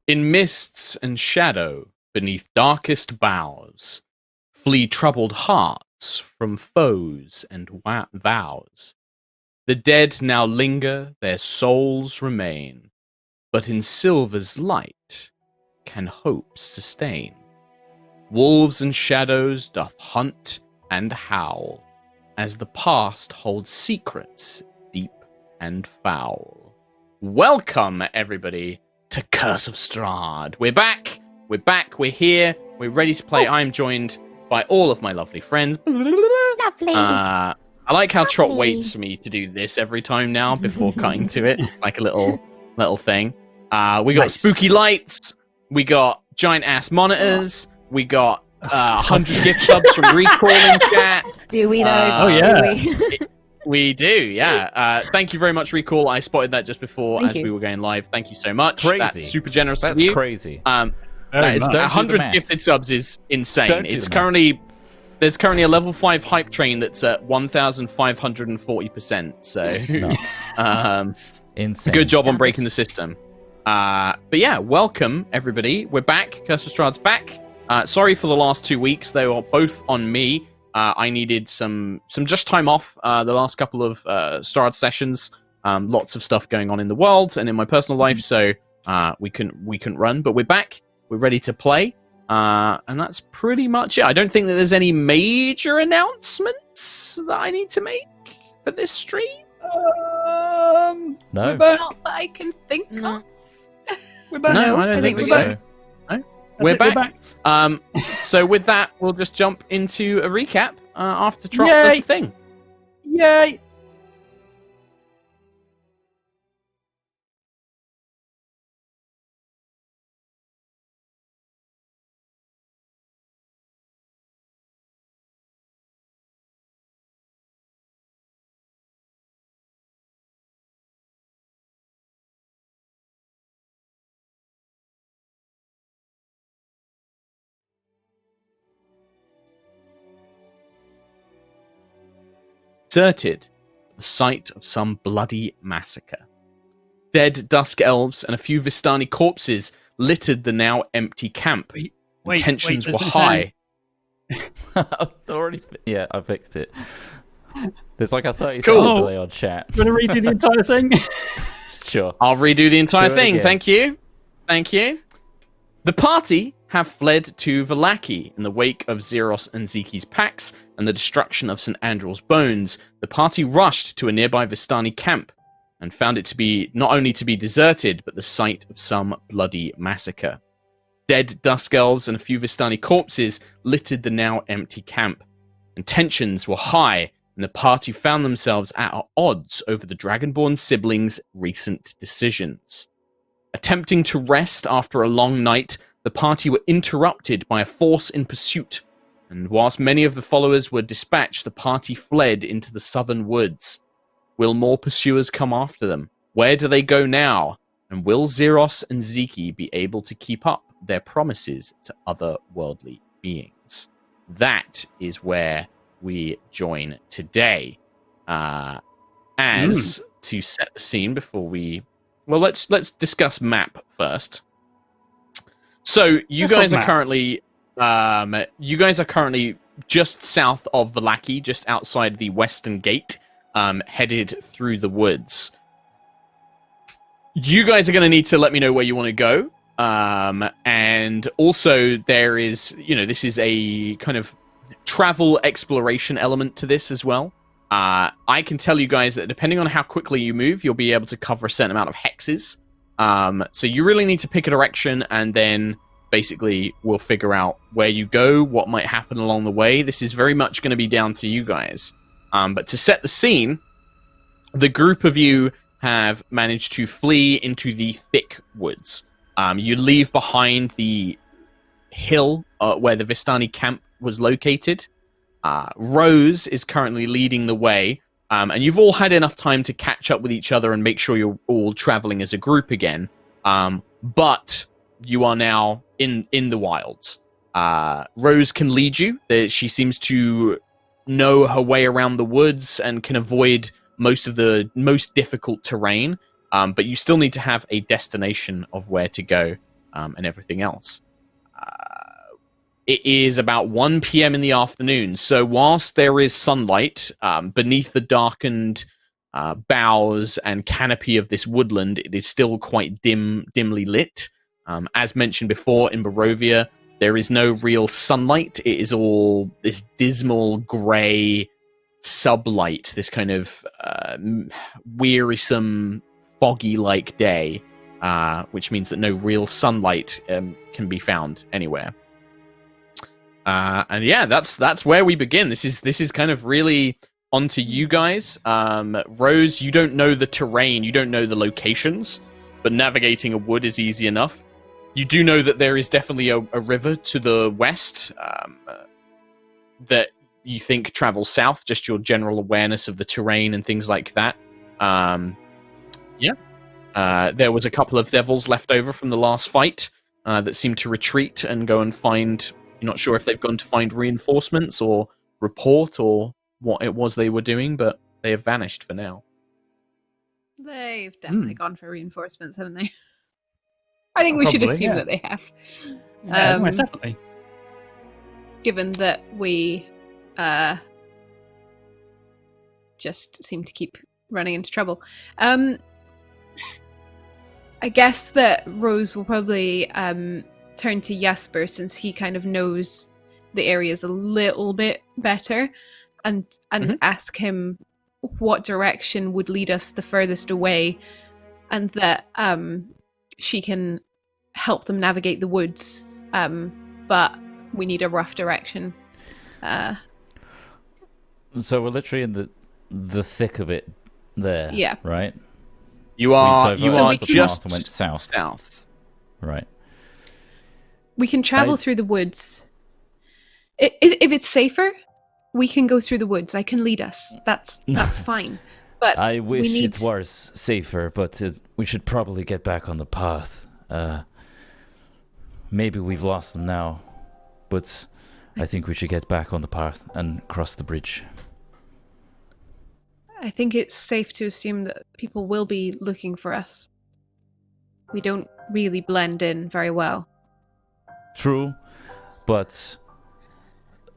In mists and shadow, beneath darkest boughs, flee troubled hearts from foes and vows. The dead now linger, their souls remain, but in silver's light can hope sustain. Wolves and shadows doth hunt and howl, as the past holds secrets deep and foul. Welcome, everybody, to Curse of Strahd. We're back, we're here, we're ready to play. I'm joined by all of my lovely friends. Lovely. I like how Trot waits for me to do this every time now before cutting to it. It's like a little thing. We got spooky lights, we got giant-ass monitors, we got 100 gift subs from Recall in chat. Do we, though? Oh, yeah. Do we? We do, yeah. Thank you very much, Recall. I spotted that just before we were going live. Thank you so much. Crazy. That's super generous of That's you. crazy. That is, 100 gifted subs is insane. There's currently a level 5 hype train that's at 1,540%. So, Insane. good job on breaking the system. But yeah, welcome everybody. We're back. Curse of Strahd's back. Sorry for the last 2 weeks. They were both on me. I needed some just time off the last couple of Strahd sessions. Lots of stuff going on in the world and in my personal life, so we couldn't run. But we're back. We're ready to play. And that's pretty much it. I don't think that there's any major announcements that I need to make for this stream. No. We're back. Not that I can think of. We're back. No, I don't think so. We're back. So with that, we'll just jump into a recap after Trot does the thing. Yay! Deserted, the site of some bloody massacre. Dead dusk elves and a few Vistani corpses littered the now empty camp. Tensions were high. Yeah, I fixed it. There's like a 30-second delay on chat. You want to redo the entire thing? Sure. I'll redo the entire thing. Again. Thank you. The party have fled to Vallaki in the wake of Xeros and Zeki's pacts and the destruction of St. Andrew's bones. The party rushed to a nearby Vistani camp and found it to be not only to be deserted, but the site of some bloody massacre. Dead dusk elves and a few Vistani corpses littered the now empty camp, and tensions were high, and the party found themselves at odds over the Dragonborn siblings' recent decisions. Attempting to rest after a long night, the party were interrupted by a force in pursuit, and whilst many of the followers were dispatched, the party fled into the southern woods. Will more pursuers come after them? Where do they go now? And will Xeros and Zeki be able to keep up their promises to otherworldly beings? That is where we join today. To set the scene before we... Well, let's discuss map first. So you guys are currently just south of Vallaki, just outside the western gate, headed through the woods. You guys are going to need to let me know where you want to go. And also there is, this is a kind of travel exploration element to this as well. I can tell you guys that depending on how quickly you move, you'll be able to cover a certain amount of hexes. So you really need to pick a direction, and then basically we'll figure out where you go, what might happen along the way. This is very much going to be down to you guys. But to set the scene, the group of you have managed to flee into the thick woods. You leave behind the hill where the Vistani camp was located. Rose is currently leading the way, and you've all had enough time to catch up with each other and make sure you're all traveling as a group again. But you are now in the wilds. Rose can lead you. She seems to know her way around the woods and can avoid most of the most difficult terrain. But you still need to have a destination of where to go. and everything else. It is about 1 p.m. in the afternoon, so whilst there is sunlight beneath the darkened boughs and canopy of this woodland, it is still quite dimly lit. As mentioned before, in Barovia, there is no real sunlight. It is all this dismal grey sublight, this kind of wearisome, foggy-like day, which means that no real sunlight can be found anywhere. And yeah, that's where we begin. This is kind of really onto you guys. Rose, you don't know the terrain, you don't know the locations, but navigating a wood is easy enough. You do know that there is definitely a river to the west that you think travels south, just your general awareness of the terrain and things like that. There was a couple of devils left over from the last fight that seemed to retreat and go and find... You're not sure if they've gone to find reinforcements or report or what it was they were doing, but they have vanished for now. They've definitely gone for reinforcements, haven't they? I think we should assume that they have. Yeah, most definitely. Given that we just seem to keep running into trouble. I guess that Rose will probably turn to Jasper, since he kind of knows the areas a little bit better, and ask him what direction would lead us the furthest away, and that she can help them navigate the woods, but we need a rough direction. So we're literally in the thick of it there, yeah. right? You are just went south. Right. We can travel through the woods. If it's safer, we can go through the woods. I can lead us. That's fine. But I wish it was safer, but we should probably get back on the path. Maybe we've lost them now, but I think we should get back on the path and cross the bridge. I think it's safe to assume that people will be looking for us. We don't really blend in very well. True, but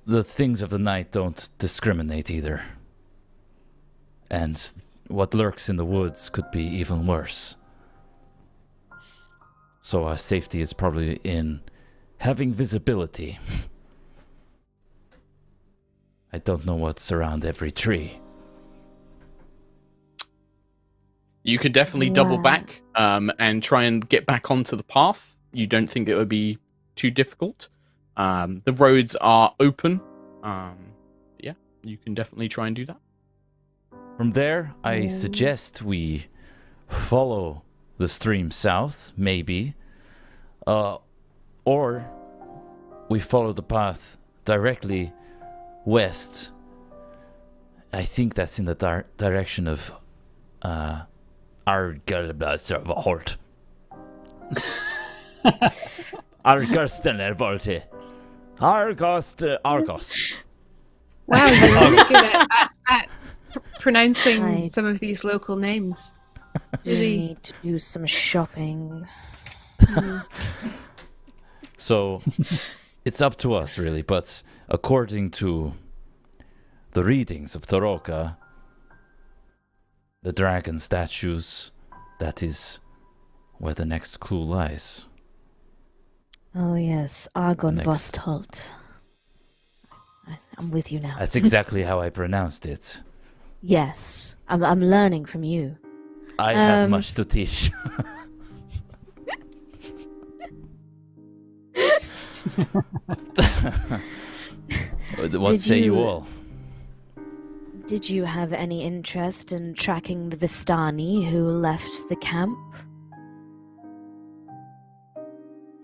the things of the night don't discriminate either. And what lurks in the woods could be even worse. So our safety is probably in having visibility. I don't know what's around every tree. You could definitely double back and try and get back onto the path. You don't think it would be too difficult. The roads are open. Yeah, you can definitely try and do that. From there, I suggest we follow the stream south, maybe, or we follow the path directly west. I think that's in the direction of Argynvostholt. Argos. Wow, you're really good at pronouncing some of these local names. Do need to do some shopping. So, it's up to us, really, but according to the readings of Toroka, the dragon statues, that is where the next clue lies. Oh yes, Argynvostholt. I'm with you now. That's exactly how I pronounced it. Yes, I'm learning from you. I have much to teach. What say you all? Did you have any interest in tracking the Vistani who left the camp?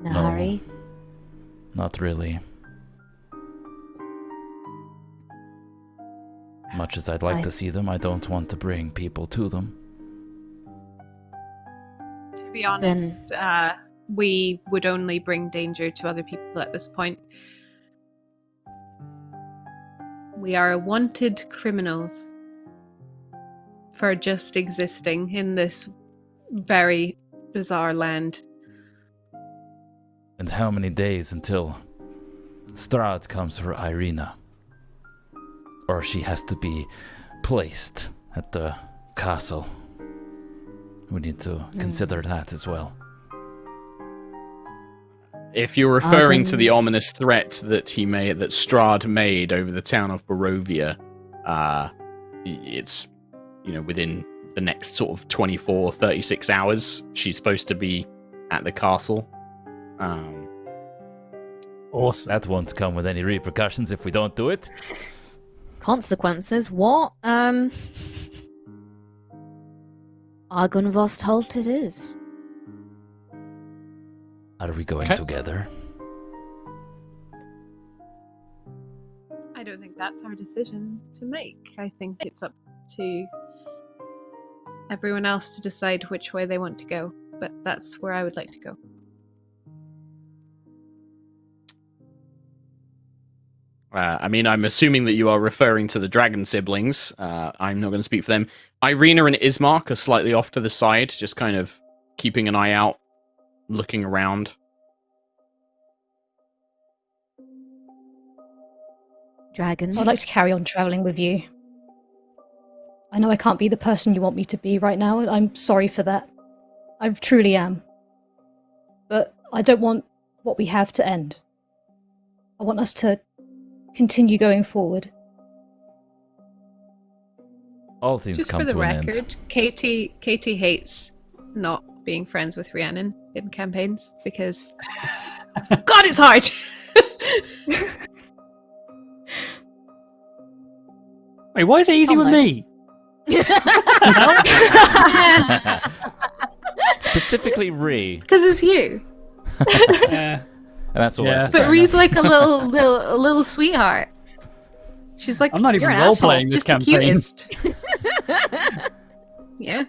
In a hurry? Not really. Much as I'd like to see them, I don't want to bring people to them. To be honest, we would only bring danger to other people at this point. We are wanted criminals for just existing in this very bizarre land. And how many days until Strahd comes for Irina? Or she has to be placed at the castle. We need to consider that as well. If you're referring to the ominous threat that Strahd made over the town of Barovia, it's, within the next sort of 24, 36 hours, she's supposed to be at the castle. Awesome. That won't come with any repercussions if we don't do it. Consequences? What? Argynvostholt it is. Are we going together? I don't think that's our decision to make. I think it's up to everyone else to decide which way they want to go. But that's where I would like to go. I'm assuming that you are referring to the dragon siblings. I'm not going to speak for them. Irina and Ismark are slightly off to the side, just kind of keeping an eye out, looking around. Dragons. I'd like to carry on travelling with you. I know I can't be the person you want me to be right now, and I'm sorry for that. I truly am. But I don't want what we have to end. I want us to continue going forward. All things Just come for the to an record, end. Katie hates not being friends with Rhiannon in campaigns because God, it's hard. Wait, why is it easy with me? Specifically Ree. Because it's you. Yeah. And that's all. Yeah. But Ree's like a little sweetheart. She's like, I'm not even you're an role-playing asshole, this just the campaign. cutest. Yeah.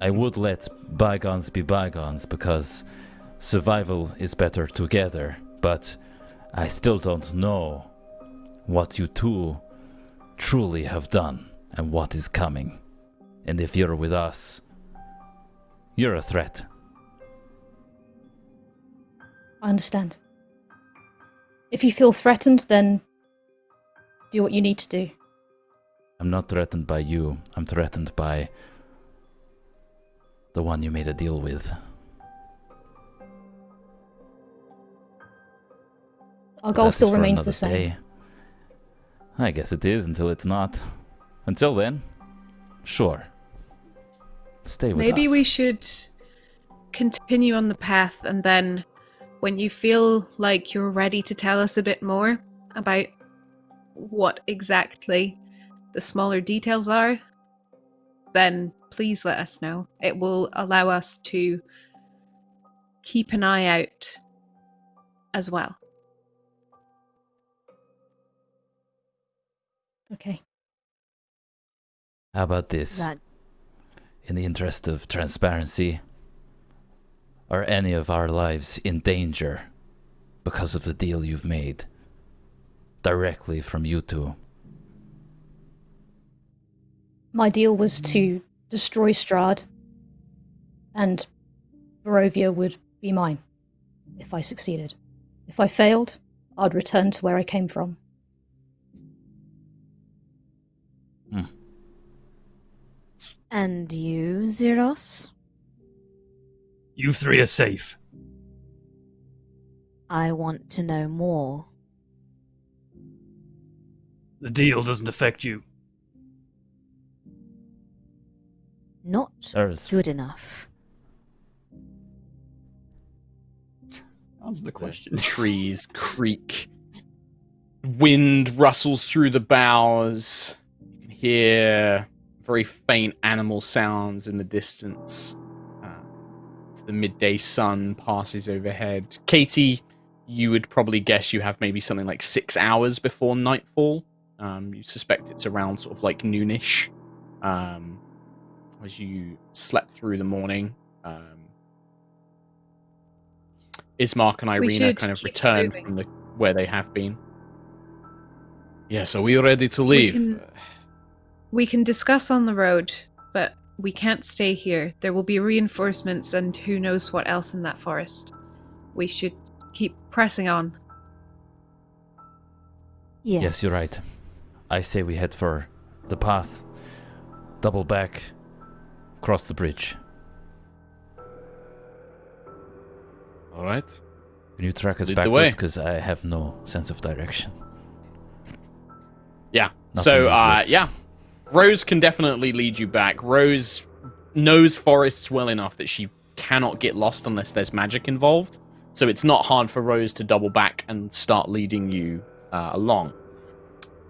I would let bygones be bygones because survival is better together, but I still don't know what you two truly have done and what is coming. And if you're with us, you're a threat. I understand. If you feel threatened, then do what you need to do. I'm not threatened by you. I'm threatened by the one you made a deal with. Our goal That still is for remains the another same. day. I guess it is until it's not. Until then, sure. Stay with us. Maybe we should continue on the path, and then when you feel like you're ready to tell us a bit more about what exactly the smaller details are, then please let us know. It will allow us to keep an eye out as well. Okay. How about this? That In the interest of transparency, are any of our lives in danger because of the deal you've made? Directly from you two. My deal was to destroy Strahd, and Barovia would be mine if I succeeded. If I failed, I'd return to where I came from. And you, Zyros? You three are safe. I want to know more. The deal doesn't affect you. Not There's good enough. Answer the question. Trees creak. Wind rustles through the boughs. You can hear very faint animal sounds in the distance. As the midday sun passes overhead. Katie, you would probably guess you have maybe something like 6 hours before nightfall. You suspect it's around sort of like noonish. As you slept through the morning. Ismark and Irina kind of return from where they have been. Yes, are we ready to leave? We can discuss on the road, but we can't stay here. There will be reinforcements and who knows what else in that forest. We should keep pressing on. Yes, you're right. I say we head for the path, double back, cross the bridge. All right. Can you track us Lead the way. backwards? Because I have no sense of direction. Yeah. Nothing So, these woods. yeah. Rose can definitely lead you back. Rose knows forests well enough that she cannot get lost unless there's magic involved. So it's not hard for Rose to double back and start leading you along.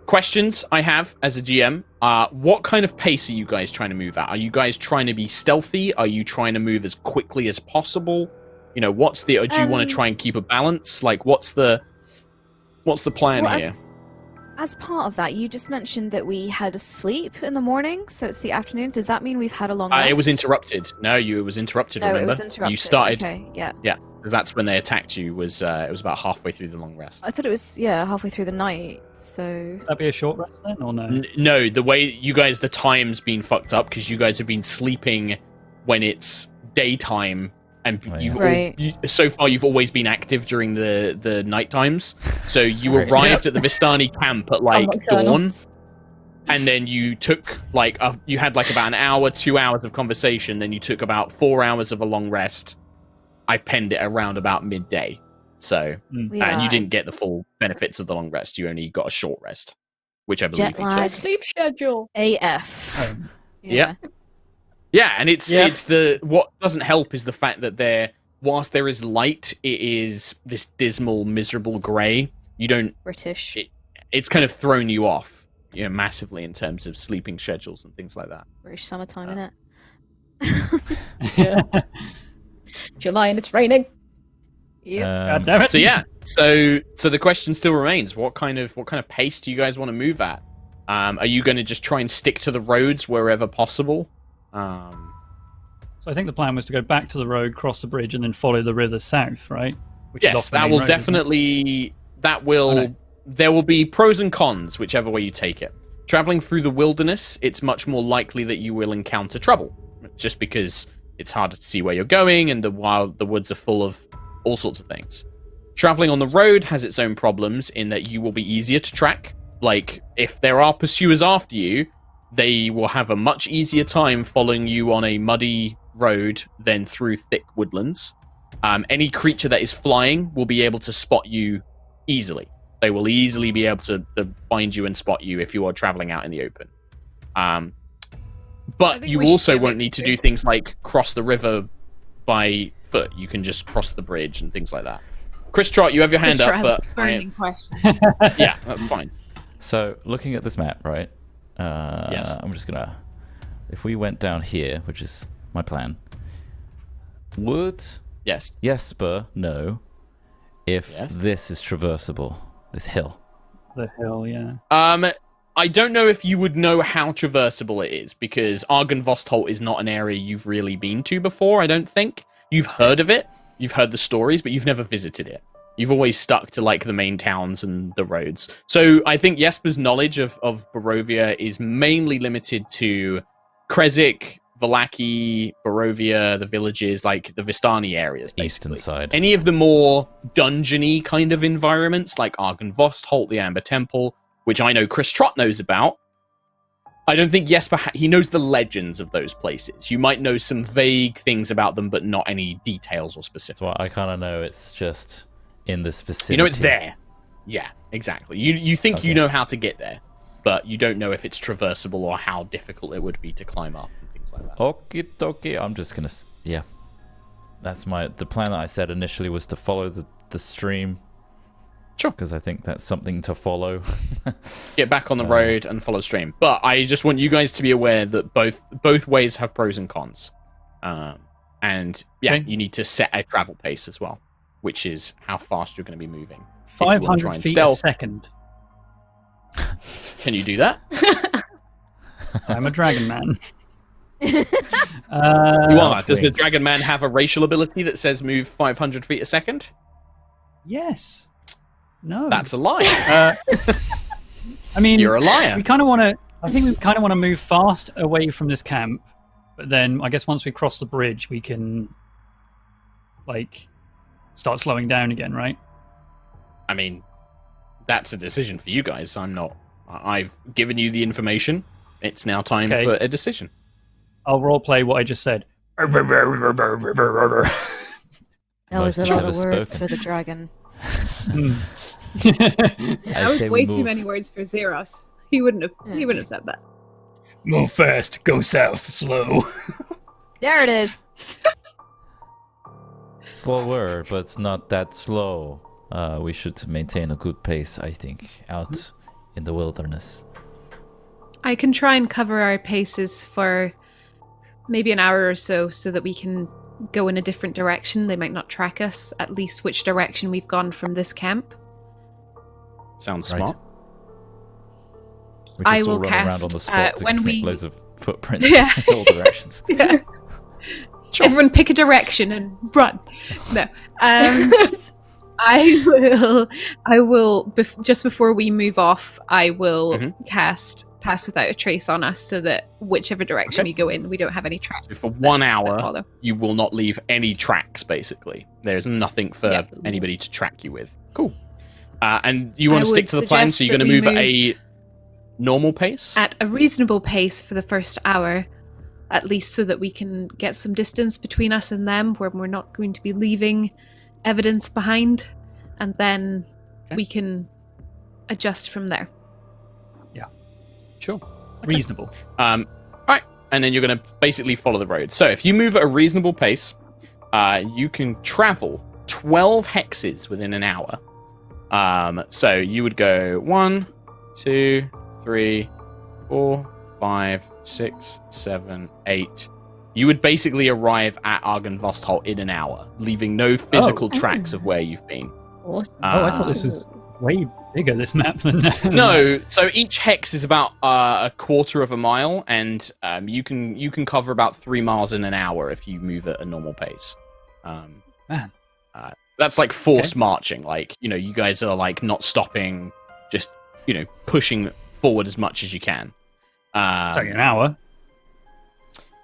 Questions I have as a GM. What kind of pace are you guys trying to move at? Are you guys trying to be stealthy? Are you trying to move as quickly as possible? You know, what's the... Or do you want to try and keep a balance? Like, what's the plan here? As part of that, you just mentioned that we had a sleep in the morning, so it's the afternoon. Does that mean we've had a long rest? It was interrupted. No, it was interrupted, No, remember? it was interrupted. You started... Okay, yeah. Yeah, because that's when they attacked you. It was about halfway through the long rest. I thought it was, halfway through the night, so... Would that be a short rest then, or no? No, the way you guys... The time's been fucked up because you guys have been sleeping when it's daytime. And so far, you've always been active during the night times. So you arrived at the Vistani camp at dawn, and then you took you had about an hour, 2 hours of conversation. Then you took about 4 hours of a long rest. I penned it around about midday. So and you didn't get the full benefits of the long rest. You only got a short rest, which I believe you took. Sleep schedule. AF. Yeah. Yeah, and it's what doesn't help is the fact that whilst there is light, it is this dismal, miserable grey. You don't British. It's kind of thrown you off, massively in terms of sleeping schedules and things like that. British summertime, innit? July and it's raining. Yeah. God damn it. So yeah, so the question still remains: what kind of pace do you guys want to move at? Are you going to just try and stick to the roads wherever possible? So I think the plan was to go back to the road, cross the bridge, and then follow the river south, right? Which is Yes, off the that main will road, definitely... There will be pros and cons, whichever way you take it. Traveling through the wilderness, it's much more likely that you will encounter trouble, just because it's harder to see where you're going, and the woods are full of all sorts of things. Traveling on the road has its own problems in that you will be easier to track. Like, if there are pursuers after you, they will have a much easier time following you on a muddy road than through thick woodlands. Any creature that is flying will be able to spot you easily. They will easily be able to find you and spot you if you are traveling out in the open. But you also won't need to do things like cross the river by foot. You can just cross the bridge and things like that. Chris Trott, you have your hand up, but burning question. Yeah, that's fine. So, looking at this map, right? Yes. I'm just gonna... If we went down here, which is my plan, would Jesper know if this is traversable, this hill? The hill, yeah. I don't know if you would know how traversable it is, because Argynvostholt is not an area you've really been to before, I don't think. You've heard of it, you've heard the stories, but you've never visited it. You've always stuck to the main towns and the roads. So I think Jesper's knowledge of Barovia is mainly limited to Kresik, Vallaki, Barovia, the villages, the Vistani areas, basically. Eastern side. Any of the more dungeony kind of environments, like Argynvostholt, the Amber Temple, which I know Chris Trott knows about. I don't think Jesper, he knows the legends of those places. You might know some vague things about them, but not any details or specifics. Well, I kind of know it's just in this vicinity. You know it's there. Yeah, exactly. You think you know how to get there, but you don't know if it's traversable or how difficult it would be to climb up and things like that. Okie dokie. I'm just gonna... Yeah. That's the plan that I said initially was to follow the stream. Sure. Because I think that's something to follow. Get back on the road and follow stream. But I just want you guys to be aware that both ways have pros and cons. And you need to set a travel pace as well, which is how fast you're going to be moving. 500 feet a second. Can you do that? I'm a dragon man. You are. Does the dragon man have a racial ability that says move 500 feet a second? Yes. No. That's a lie. I mean, you're a liar. We kind of want to. I think we kind of want to move fast away from this camp, But then I guess once we cross the bridge, we can start slowing down again, right? I mean, that's a decision for you guys. I've given you the information. It's now time Okay. for a decision. I'll roleplay what I just said. That was a Most lot ever of words spoken. for the dragon. That was say way we too move. many words for Zeros. He wouldn't have said that. Move fast, go south, slow. There it is. Slower, but not that slow. We should maintain a good pace, I think, out in the wilderness. I can try and cover our paces for maybe an hour or so that we can go in a different direction. They might not track us, at least which direction we've gone from this camp. Sounds Right. smart. We I just all will run around cast, on the spot to when make we- loads of footprints Yeah. in all directions. Yeah. Everyone pick a direction and run. No. I will, just before we move off, I will cast Pass Without a Trace on us so that whichever direction Okay. we go in, we don't have any tracks. So for 1 that hour, follow. you will not leave any tracks, basically. There's nothing for Yeah. anybody to track you with. Cool. And you want I to stick would to the plan, so suggest you're going that to we move at a normal pace? At a reasonable pace for the first hour, at least so that we can get some distance between us and them where we're not going to be leaving evidence behind, and then Okay. we can adjust from there. Sure. Reasonable. Alright, and then you're going to basically follow the road. So if you move at a reasonable pace, you can travel 12 hexes within an hour. So you would go 1, 2, 3, 4, 5, 6, 7, 8. You would basically arrive at Argynvostholt in an hour, leaving no physical tracks of where you've been. Awesome. I thought this was way bigger, this map, than... No, so each hex is about a quarter of a mile, and you can cover about 3 miles in an hour if you move at a normal pace. Man. That's like forced marching. Like, you guys are like not stopping, just pushing forward as much as you can. It's like an hour.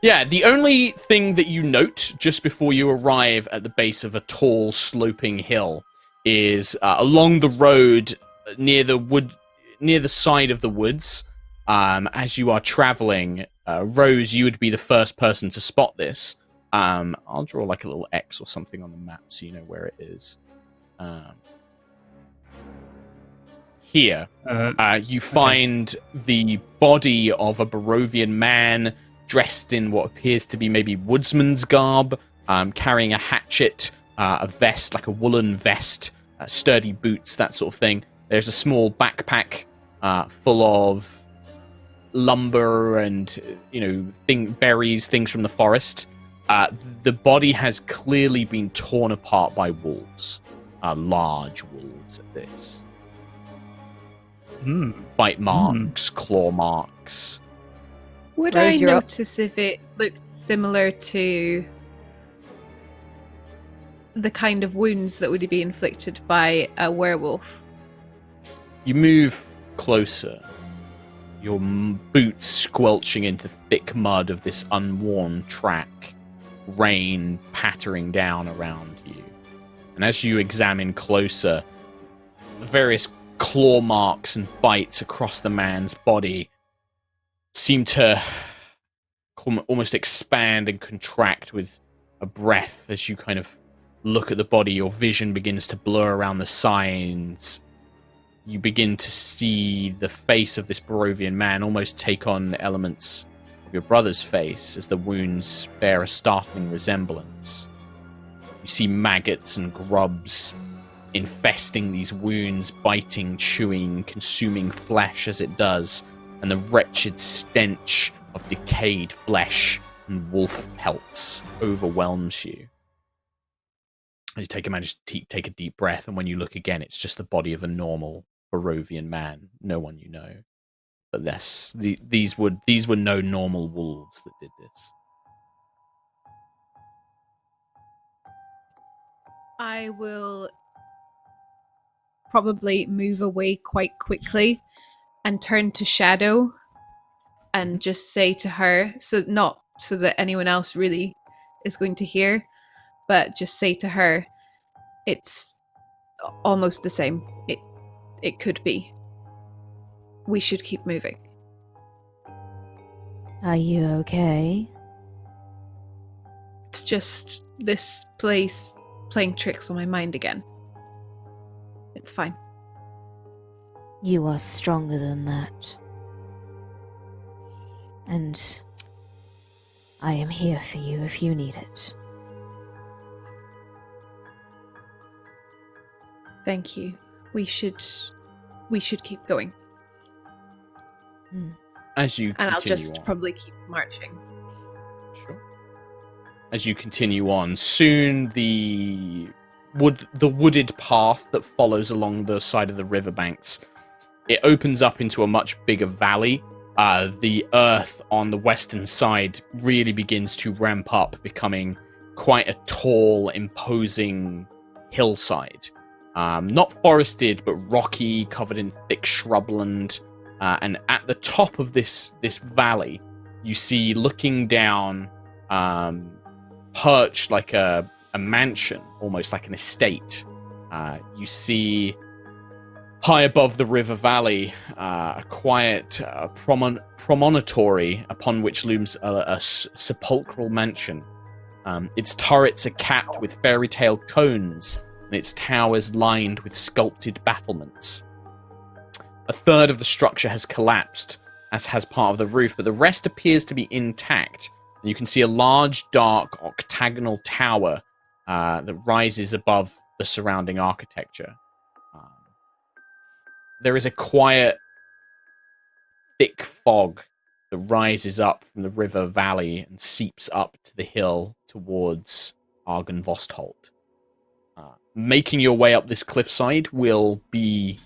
Yeah, the only thing that you note just before you arrive at the base of a tall, sloping hill is along the road near the side of the woods. As you are traveling, Rose, you would be the first person to spot this. I'll draw like a little X or something on the map so you know where it is. Here, you find the body of a Barovian man dressed in what appears to be maybe woodsman's garb, carrying a hatchet, a vest, like a woolen vest, sturdy boots, that sort of thing. There's a small backpack full of lumber and berries, things from the forest. The body has clearly been torn apart by wolves, large wolves at this. Bite marks, claw marks. Would Rose, I you're up. notice if it looked similar to the kind of wounds that would be inflicted by a werewolf? You move closer, your boots squelching into thick mud of this unworn track, rain pattering down around you. And as you examine closer, the various claw marks and bites across the man's body seem to almost expand and contract with a breath as you kind of look at the body. Your vision begins to blur around the sides. You begin to see the face of this Barovian man almost take on elements of your brother's face as the wounds bear a startling resemblance. You see maggots and grubs infesting these wounds, biting, chewing, consuming flesh as it does, and the wretched stench of decayed flesh and wolf pelts overwhelms you. As you take a deep breath, and when you look again, it's just the body of a normal Barovian man, no one you know. But these were no normal wolves that did this. I will probably move away quite quickly and turn to Shadow and just say to her, so not so that anyone else really is going to hear, but just say to her, it's almost the same. It could be. We should keep moving. Are you okay? It's just this place playing tricks on my mind again. It's fine. You are stronger than that. And I am here for you if you need it. Thank you. We should keep going. As you And continue I'll just on. probably keep marching. Sure. As you continue on, soon the wooded path that follows along the side of the riverbanks, it opens up into a much bigger valley. The earth on the western side really begins to ramp up, becoming quite a tall, imposing hillside. Not forested, but rocky, covered in thick shrubland. And at the top of this valley, you see, looking down, perched like a mansion, almost like an estate. You see, high above the river valley, a quiet promontory upon which looms a sepulchral mansion. Its turrets are capped with fairy tale cones, and its towers lined with sculpted battlements. A third of the structure has collapsed, as has part of the roof, but the rest appears to be intact. And you can see a large, dark, octagonal tower that rises above the surrounding architecture. There is a quiet, thick fog that rises up from the river valley and seeps up to the hill towards Argynvostholt. Making your way up this cliffside will be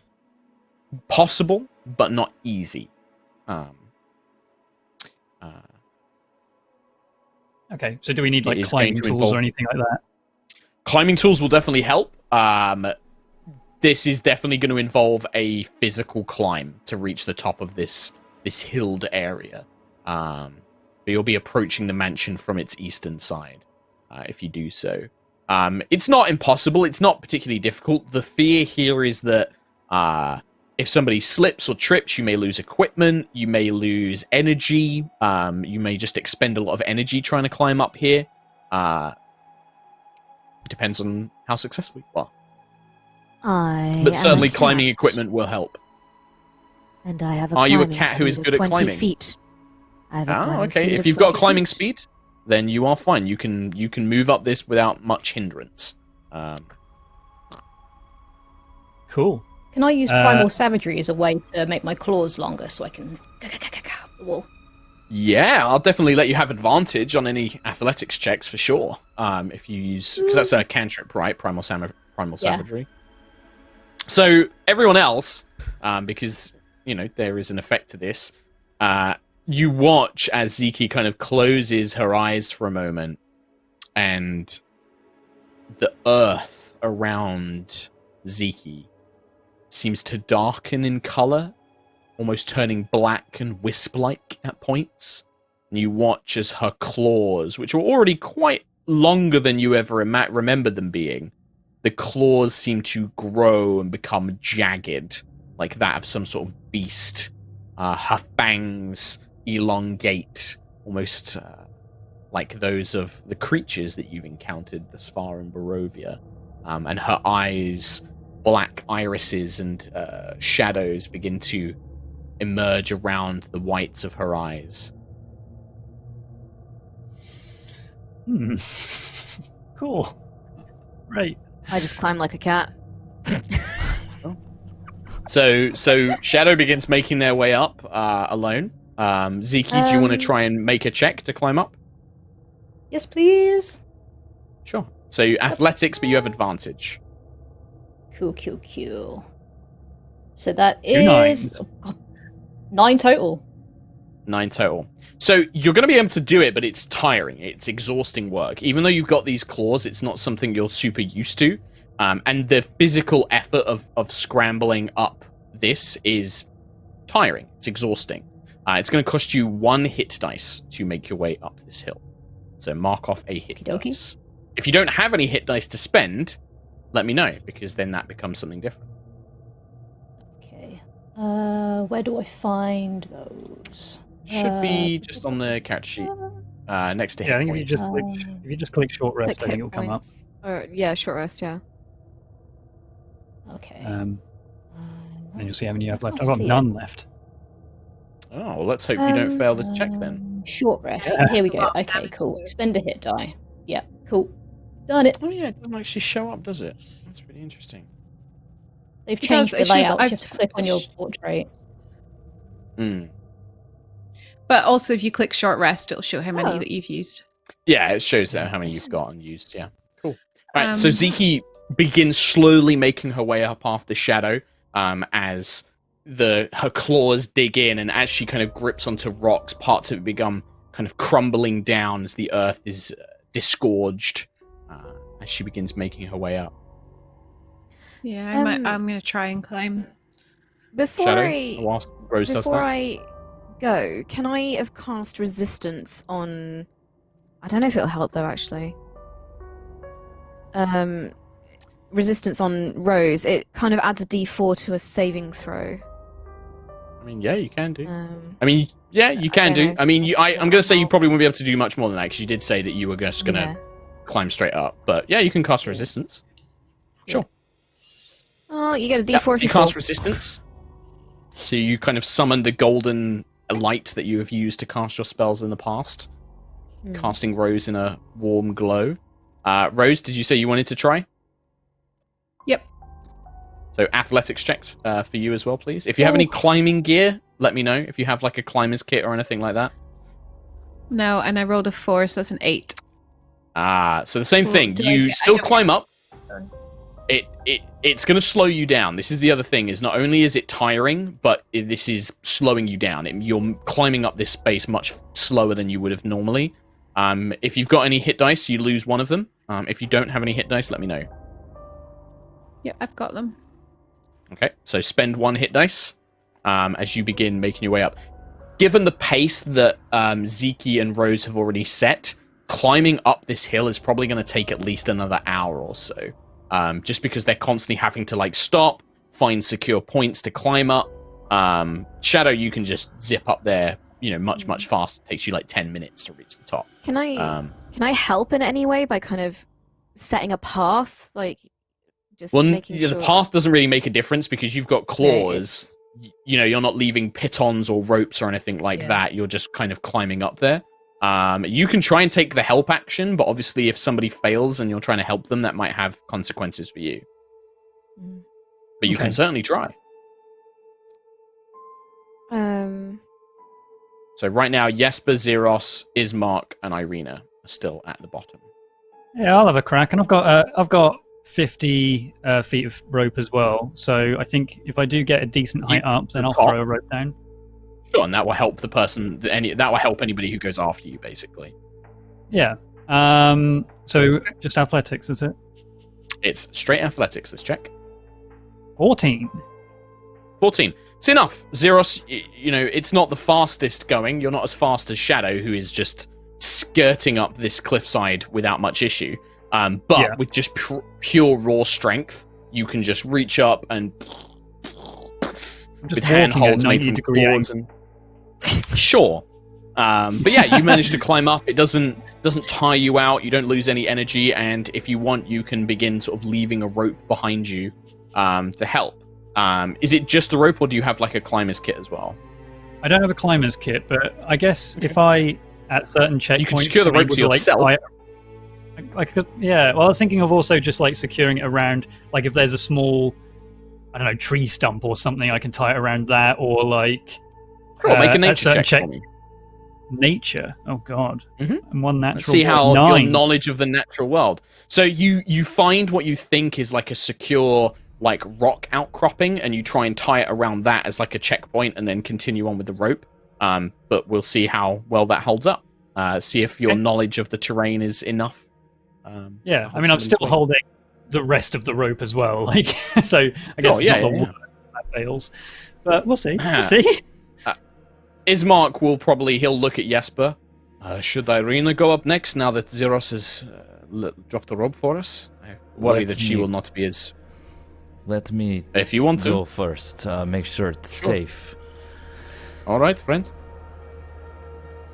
possible, but not easy. Okay, so do we need It like is climbing going to tools involve- or anything like that? Climbing tools will definitely help. This is definitely going to involve a physical climb to reach the top of this hilled area. But you'll be approaching the mansion from its eastern side if you do so. It's not impossible. It's not particularly difficult. The fear here is that if somebody slips or trips, you may lose equipment, you may lose energy, you may just expend a lot of energy trying to climb up here. Depends on how successful you are. But certainly climbing equipment will help. And I have a Are you a climbing cat who is speed good of at 20 climbing? feet. I have a Oh, climbing okay. speed If of you've got 20 climbing feet. speed, then you are fine. You can move up this without much hindrance. Cool. Can I use primal savagery as a way to make my claws longer so I can go up the wall? Yeah, I'll definitely let you have advantage on any athletics checks for sure. If you use, because that's a cantrip, right? Primal savagery. So everyone else, because there is an effect to this. You watch as Ziki kind of closes her eyes for a moment, and the earth around Ziki seems to darken in color, almost turning black and wisp-like at points. And you watch as her claws, which were already quite longer than you ever remembered them being, the claws seem to grow and become jagged, like that of some sort of beast. Her fangs elongate, almost like those of the creatures that you've encountered thus far in Barovia. And her eyes, black irises and shadows begin to emerge around the whites of her eyes. Cool. Right. I just climb like a cat. So Shadow begins making their way up alone. Ziki, do you want to try and make a check to climb up? Yes, please. Sure. So athletics, but you have advantage. Cool. So that Two nines. is 9 total. 9 total. So you're going to be able to do it, but it's tiring. It's exhausting work. Even though you've got these claws, it's not something you're super used to. And the physical effort of scrambling up this is tiring. It's exhausting. It's going to cost you 1 hit dice to make your way up this hill. So mark off a hit Okey-dokey. dice. If you don't have any hit dice to spend, let me know, because then that becomes something different. Okay. Where do I find those? Should be just on the character sheet, next to hit Yeah, I think points. if you just click short rest, I think it'll come up. Yeah, short rest, yeah. Okay. And you'll see how many you have left. I've I'll got see none left. Oh, well, let's hope you don't fail the check then. Short rest. Yeah. Here we go. Okay, cool. Spend a hit die. Yeah, cool. Done it. Oh yeah, it doesn't actually show up, does it? That's really interesting. They've It changed does, the it shows- layout. So you I've- have to click on your portrait. But also, if you click short rest, it'll show how many Oh. that you've used. Yeah, it shows how many you've got and used. Yeah, cool. Right, so Um, Ziki begins slowly making her way up after Shadow, as her claws dig in, and as she kind of grips onto rocks, parts of it become kind of crumbling down as the earth is disgorged, as she begins making her way up. Yeah, Um, I'm gonna try and climb. Before Shadow, whilst Rose does before that. I go, can I have cast resistance on? I don't know if it'll help though. Actually, resistance on Rose. It kind of adds a D4 to a saving throw. I mean, yeah, you can do. Um, I mean, yeah, you can don't do. know. I mean, I'm going to say you probably won't be able to do much more than that, because you did say that you were just going to yeah. climb straight up. But yeah, you can cast resistance. Sure. Oh, you get a Yeah, D4 if you you fall. cast resistance. So you kind of summon the golden light that you have used to cast your spells in the past, casting Rose in a warm glow. Rose, did you say you wanted to try? Yep. So athletics checks for you as well, please. If you have any climbing gear, let me know. If you have like a climber's kit or anything like that. No, and I rolled a 4, so that's an 8. So the same Well, thing. did I You get- still I don't climb get- up. It's going to slow you down. This is the other thing. Is not only is it tiring, but this is slowing you down. You're climbing up this space much slower than you would have normally. If you've got any hit dice, you lose one of them. If you don't have any hit dice, let me know. Yep, I've got them. Okay, so spend 1 hit dice as you begin making your way up. Given the pace that Ziki and Rose have already set, climbing up this hill is probably going to take at least another hour or so. Just because they're constantly having to like stop, find secure points to climb up. Shadow, you can just zip up there, much faster. It takes you like 10 minutes to reach the top. Can I help in any way by kind of setting a path, like just making sure the path doesn't really make a difference because you've got claws. You're not leaving pitons or ropes or anything like that. You're just kind of climbing up there. You can try and take the help action, but obviously if somebody fails and you're trying to help them, that might have consequences for you. But you can certainly try. So right now, Jesper, Xeros, Ismark, and Irina are still at the bottom. Yeah, I'll have a crack, and I've got 50 feet of rope as well. So I think if I do get a decent height up, then I'll throw a rope down. Sure, and that will help the person. That will help anybody who goes after you, basically. Yeah. So just athletics, is it? It's straight athletics. Let's check. 14. 14. It's enough. Xeros, it's not the fastest going. You're not as fast as Shadow, who is just skirting up this cliffside without much issue. But with just pure raw strength, you can just reach up and with handholds made from cords and sure. But yeah, you manage to climb up. It doesn't tire you out. You don't lose any energy, and if you want, you can begin sort of leaving a rope behind you to help. Is it just the rope, or do you have like a climber's kit as well? I don't have a climber's kit, but I guess if I at certain checkpoints, you can secure the rope to yourself. I could, yeah. Well, I was thinking of also just like securing it around, like if there's a small, I don't know, tree stump or something, I can tie it around that, or like. Sure, make a nature check for me. Nature. Oh God. Mm-hmm. And one natural. Let's see how 9. your knowledge of the natural world. So you find what you think is like a secure like rock outcropping, and you try and tie it around that as like a checkpoint, and then continue on with the rope. But we'll see how well that holds up. See if your knowledge of the terrain is enough. Yeah, I mean, I'm still holding the rest of the rope as well. Like, so I guess it's not the one that fails, but we'll see. We'll see. Ismark he'll look at Jesper. Should Irina go up next now that Zeros has dropped the rope for us? I worry that she will not be as... Let me if you want to go first. Make sure it's safe. All right, friend.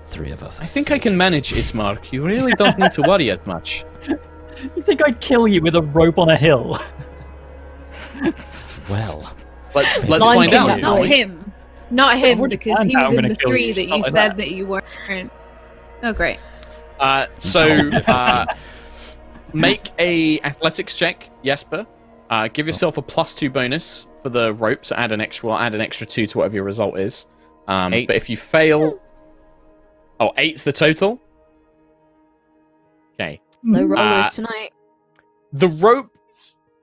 3 of us. I think I can manage Ismark. You really don't need to worry as much. You think I'd kill you with a rope on a hill? Well, let's find out. Not him. Not him, because he was in the 3 you. that you said that you weren't. Oh, great. Make a athletics check, Jesper. Give yourself a +2 bonus for the rope, so add an extra 2 to whatever your result is. 8. But if you fail... Oh, 8's the total? Okay. No rollers tonight. The rope,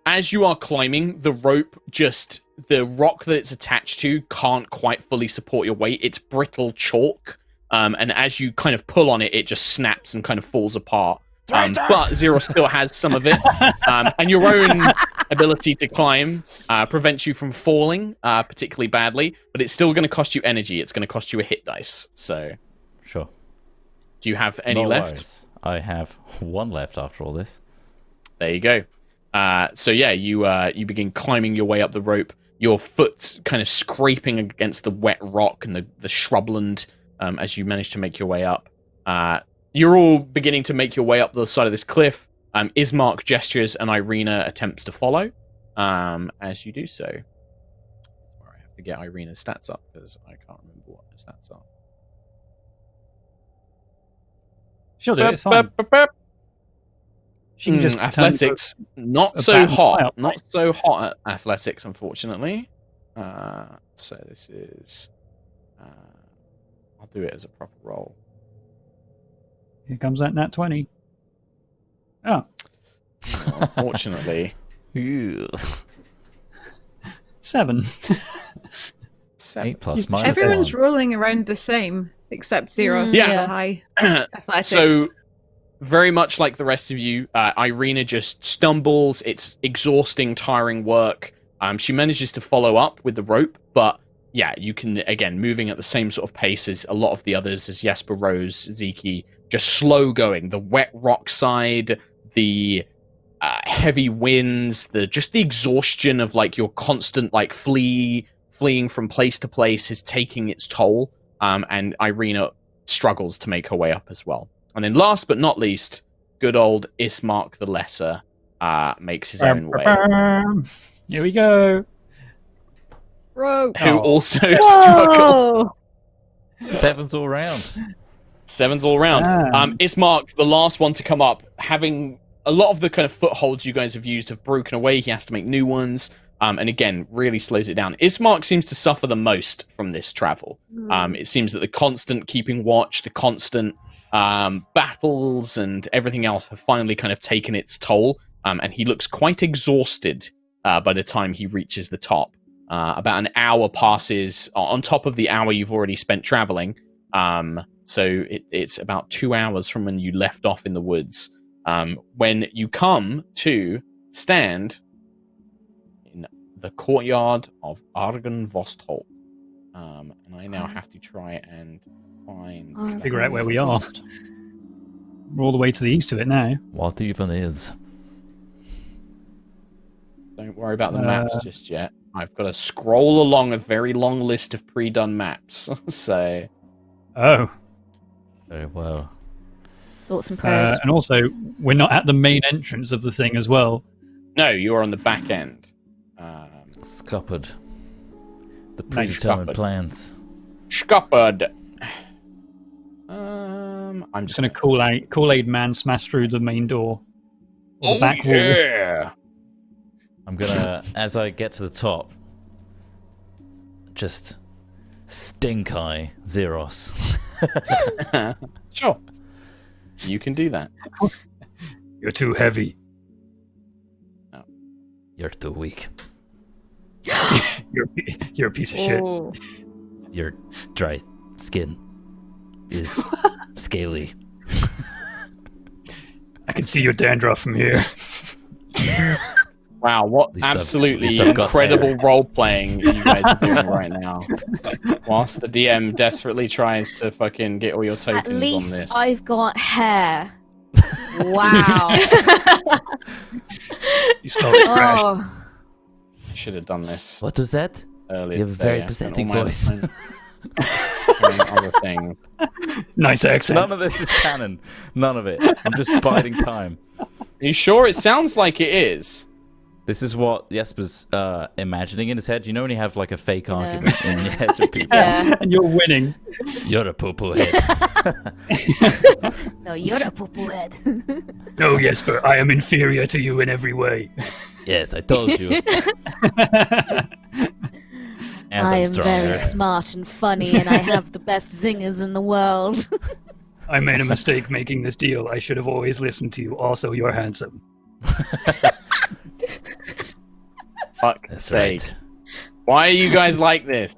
as you are climbing, the rock that it's attached to can't quite fully support your weight. It's brittle chalk. And as you kind of pull on it, it just snaps and kind of falls apart. But Zero still has some of it. And your own ability to climb prevents you from falling particularly badly. But it's still going to cost you energy. It's going to cost you a hit dice. So, sure. Do you have any left? Worries. I have 1 left after all this. There you go. So yeah, you begin climbing your way up the rope. Your foot kind of scraping against the wet rock and the shrubland as you manage to make your way up. You're all beginning to make your way up the side of this cliff. Ismark gestures and Irina attempts to follow. As you do so, where I have to get Irina's stats up because I can't remember what the stats are. She'll do it. It's fine. She can just athletics, not so hot. Not so hot at athletics, unfortunately. So this is... I'll do it as a proper roll. Here comes that nat 20. Oh. Unfortunately. 7. 8 plus minus Everyone's 1. rolling around the same, except Zeros. Yeah. Has a high athletics. So, very much like the rest of you, Irina just stumbles. It's exhausting, tiring work. She manages to follow up with the rope, but yeah, you can, again, moving at the same sort of pace as a lot of the others, as Jesper, Rose, Ziki, just slow going. The wet rock side, the heavy winds, the exhaustion of like your constant like fleeing from place to place is taking its toll. And Irina struggles to make her way up as well. And then last but not least, good old Ismark the Lesser makes his own way. Here we go. Who also struggles. 7's all round. 7's all round. Ismark, the last one to come up, having a lot of the kind of footholds you guys have used have broken away. He has to make new ones. And again, really slows it down. Ismark seems to suffer the most from this travel. It seems that the constant keeping watch, the constant battles and everything else have finally kind of taken its toll. And he looks quite exhausted by the time he reaches the top. About an hour passes on top of the hour you've already spent traveling. So it's about 2 hours from when you left off in the woods. When you come to stand in the courtyard of Argynvostholt. And I now have to try and find... Figure out where we are. We're all the way to the east of it now. What even is? Don't worry about the maps just yet. I've got to scroll along a very long list of pre-done maps. So... Oh. Very well. Thoughts and prayers. And also, we're not at the main entrance of the thing as well. No, you are on the back end. Scuppered. The predetermined plans. Scuppered. I'm just going to Kool-Aid Man smash through the main door. Or the back wall. I'm gonna, as I get to the top, just stink eye Zeros. Sure. You can do that. You're too heavy. No. You're too weak. You're a piece of shit. Your dry skin is scaly. I can see your dandruff from here. Wow, what least I've absolutely got incredible hair. role playing you guys are doing right now. Whilst the DM desperately tries to fucking get all your tokens At on least this. I've got hair. Wow. You stole it, Crash. Oh. Should have done this What was that? earlier. You have a today. very I spent pathetic all my voice. time doing other things. Nice accent. None of this is canon. None of it. I'm just biding time. Are you sure? It sounds like it is. This is what Jesper's imagining in his head. You know when you have like a fake argument in your head of people? Yeah. And you're winning. You're a poo-poo head. No, you're a poo-poo head. No, Jesper, I am inferior to you in every way. Yes, I told you. And I I'm am stronger. very smart and funny, and I have the best zingers in the world. I made a mistake making this deal. I should have always listened to you. Also, you're handsome. Fuck's That's sake. right. Why are you guys like this?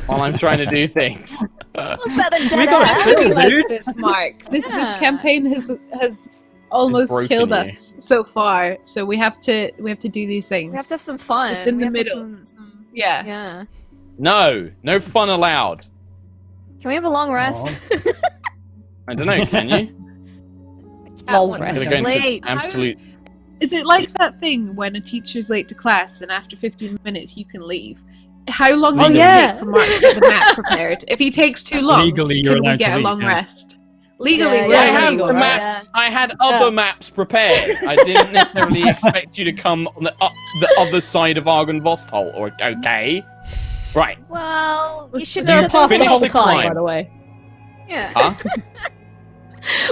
While I'm trying to do things. What's better than We dead got air? it. I like dude. this, Mark. This Yeah. campaign has almost broken killed you. us so far. So we have to do these things. We have to have some fun. Just in We the have to have middle. some- Yeah. Yeah. No fun allowed. Can we have a long rest? I don't know, can you? Cat Long wants It's to gonna go into sleep. absolute. Is it like that thing when a teacher's late to class and after 15 minutes you can leave? How long does Oh, it yeah. take for Mark to get the map prepared? If he takes too long, Legally, you're can we allowed get to a leave, long yeah. rest? Legally, Yeah, we're I yeah, have illegal, the right? map. I had other maps prepared. I didn't necessarily expect you to come on the other side of Argynvostholt. Or okay, right? Well, you should Was there a have path the Finish whole the time, climb. by the way? Yeah. Huh?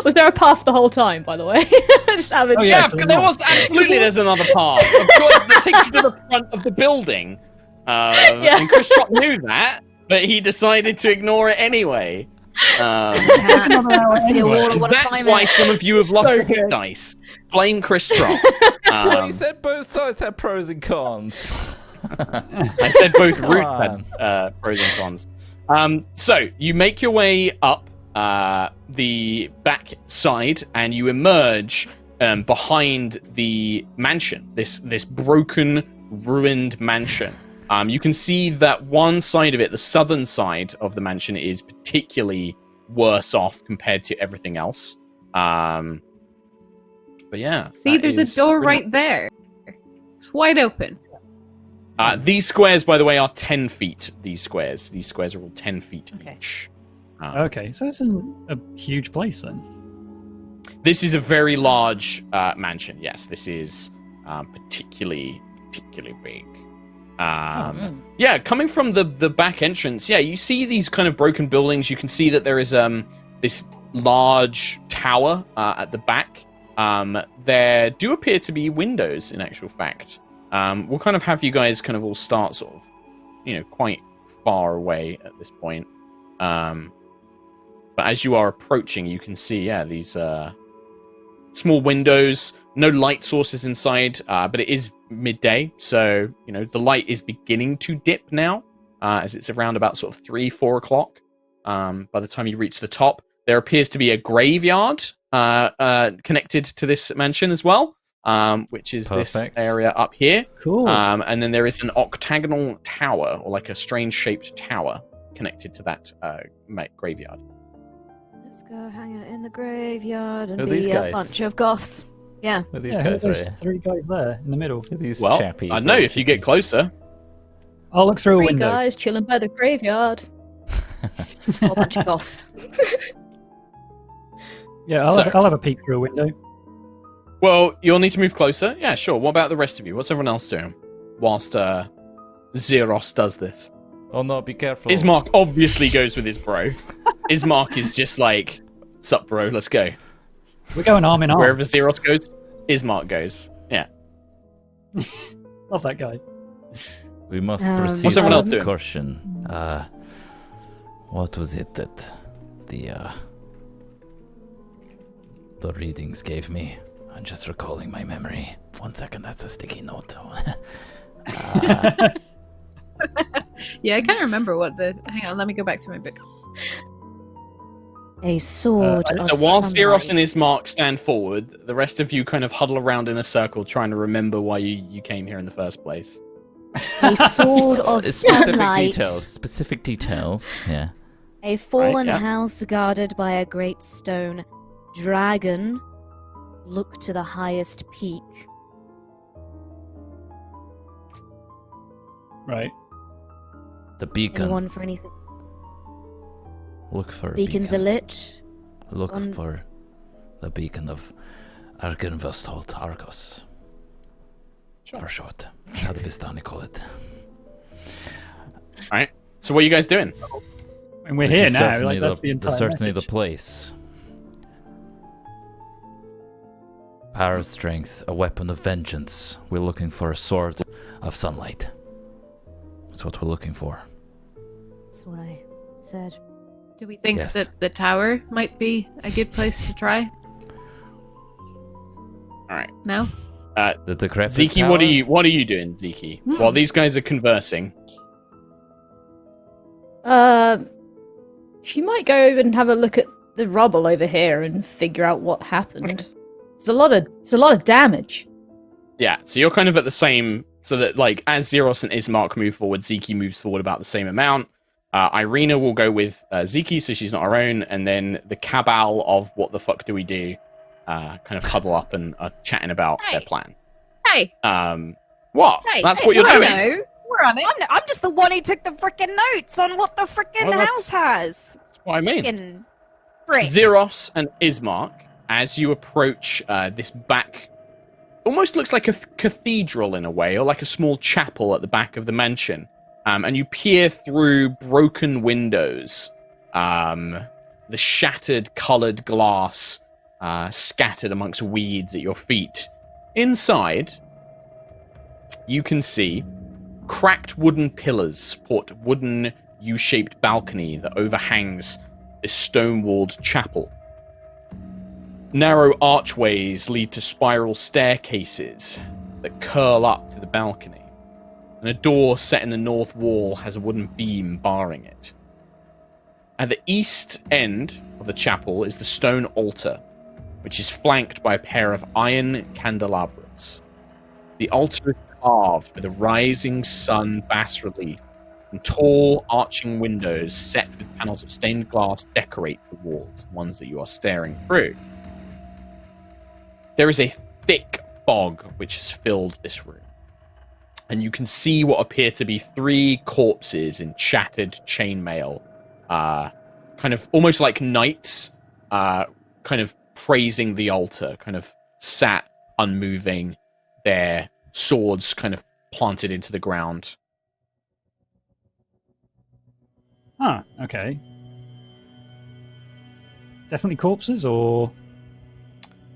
Was there a path the whole time, by the way? Just have a Oh, Yeah, yeah, because there was absolutely. There's another path. Of course, it takes you to the front of the building. And Chris Trott knew that, but he decided to ignore it anyway. I see a wall. I want to That's climb why it. some of you have lost So your hit good. dice. Blame Chris Trott. Well, you said both sides had pros and cons. I said both Come routes on. had pros and cons. So you make your way up the back side, and you emerge behind the mansion. This broken, ruined mansion. You can see that one side of it, the southern side of the mansion, is particularly worse off compared to everything else. But yeah. See, that there's is a door pretty right there. It's wide open. These squares, by the way, are 10 feet. These squares are all 10 feet Okay. each. Okay, so it's a huge place then. This is a very large mansion. Yes, this is particularly big. Yeah, coming from the back entrance, yeah, you see these kind of broken buildings. You can see that there is this large tower at the back. There do appear to be windows, in actual fact. We'll kind of have you guys kind of all start sort of, quite far away at this point. But as you are approaching, you can see, these small windows, no light sources inside, but it is midday, so, the light is beginning to dip now, as it's around about sort of 3-4 o'clock. By the time you reach the top, there appears to be a graveyard connected to this mansion as well, which is Perfect. this area up here. Cool. And then there is an octagonal tower, or like a strange-shaped tower, connected to that graveyard. Let's go hang out in the graveyard and Who are these be a guys? bunch of goths. Yeah. With these yeah, guys those right here. three guys there in the middle. With these Well, chappies I don't know, there. if you get closer. I'll look through a Three window. guys chilling by the graveyard. Or a bunch of goths. Yeah, So- I'll have a peek through a window. Well, you'll need to move closer. Yeah, sure. What about the rest of you? What's everyone else doing? Whilst Zeros does this. Oh no, be careful. Ismark obviously goes with his bro. Ismark is just like, sup bro, let's go. We're going arm in arm. Wherever Zeros goes, Ismark goes. Yeah. Love that guy. We must What's proceed everyone with else doing? caution. What was it that the readings gave me? I'm just recalling my memory. 1 second, that's a sticky note. Yeah, I can't remember what the. Hang on, let me go back to my book. A sword of So while sunlight. Zeros and Ismark stand forward, the rest of you kind of huddle around in a circle trying to remember why you came here in the first place. A sword of sunlight. Specific details. Yeah. A fallen yeah. house guarded by a great stone dragon. Look to the highest peak. Right. The beacon. Anyone for anything? Look for a Beacons beacon. are lit. Look on- for the beacon of Argynvostholt, Argos. Sure. For short. That's how the Vistani call it. Alright. So what are you guys doing? And we're This here is now. certainly Like, that's the entire certainly the message. place. Power of strength, a weapon of vengeance. We're looking for a sword of sunlight. That's what we're looking for. That's what I said. Do we think Yes. that the tower might be a good place to try? Alright. No? The decrepit Zeke, tower? what are you doing, Zeke? While these guys are conversing. If you might go and have a look at the rubble over here and figure out what happened. It's a lot of damage. Yeah, so you're kind of at the same, so that like as Zeros and Ismark move forward, Zeke moves forward about the same amount. Irina will go with Zeke, so she's not her own, and then the cabal of what the fuck do we do kind of huddle up and are chatting about their plan. Hey! What? Hey, That's hey, what you're I doing. know. We're on it. I'm just the one who took the frickin' notes on what the frickin' Well, house has. That's what I mean. Frickin' frick. Zeros and Ismark, as you approach this back, almost looks like a cathedral in a way, or like a small chapel at the back of the mansion. And you peer through broken windows, the shattered colored glass scattered amongst weeds at your feet. Inside, you can see cracked wooden pillars support a wooden U-shaped balcony that overhangs this stone-walled chapel. Narrow archways lead to spiral staircases that curl up to the balcony, and a door set in the north wall has a wooden beam barring it. At the east end of the chapel is the stone altar, which is flanked by a pair of iron candelabras. The altar is carved with a rising sun bas-relief, and tall arching windows set with panels of stained glass decorate the walls, the ones that you are staring through. There is a thick fog which has filled this room, and you can see what appear to be 3 corpses in shattered chainmail, kind of almost like knights, kind of praising the altar, kind of sat unmoving, their swords kind of planted into the ground. Huh, okay. Definitely corpses, or...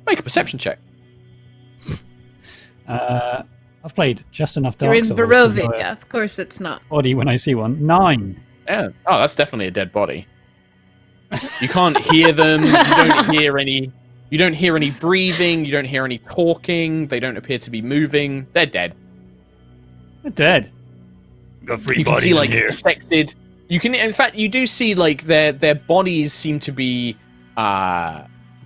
Make a perception check. I've played just enough You're Dark in Souls to Barovia. know a Of course it's not. body when I see one. 9. Yeah. Oh, that's definitely a dead body. You can't hear them. You don't hear any breathing. You don't hear any talking. They don't appear to be moving. They're dead. They're dead. Got 3 You can bodies see in like here. dissected. You can, in fact, you do see like their bodies seem to be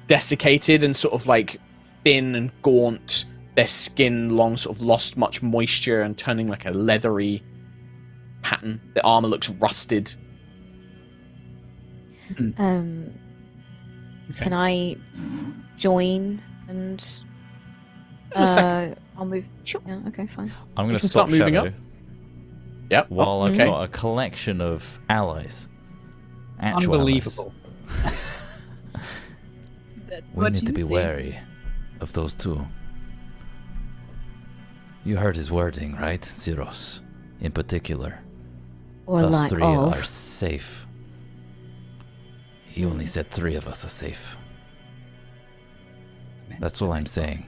desiccated and sort of like thin and gaunt. Their skin long sort of lost much moisture and turning like a leathery pattern. The armor looks rusted. Okay. Can I join and In a second. I'll move. Sure. Yeah, okay, fine. I'm going You to can start stop moving Shadow up. Yep. while I've okay. got a collection of allies. Actual Unbelievable. That's We what need you to be think. wary of those 2. You heard his wording, right, Zeros? In particular. Or Us lack 3 of. are safe. He only said 3 of us are safe. That's all I'm saying.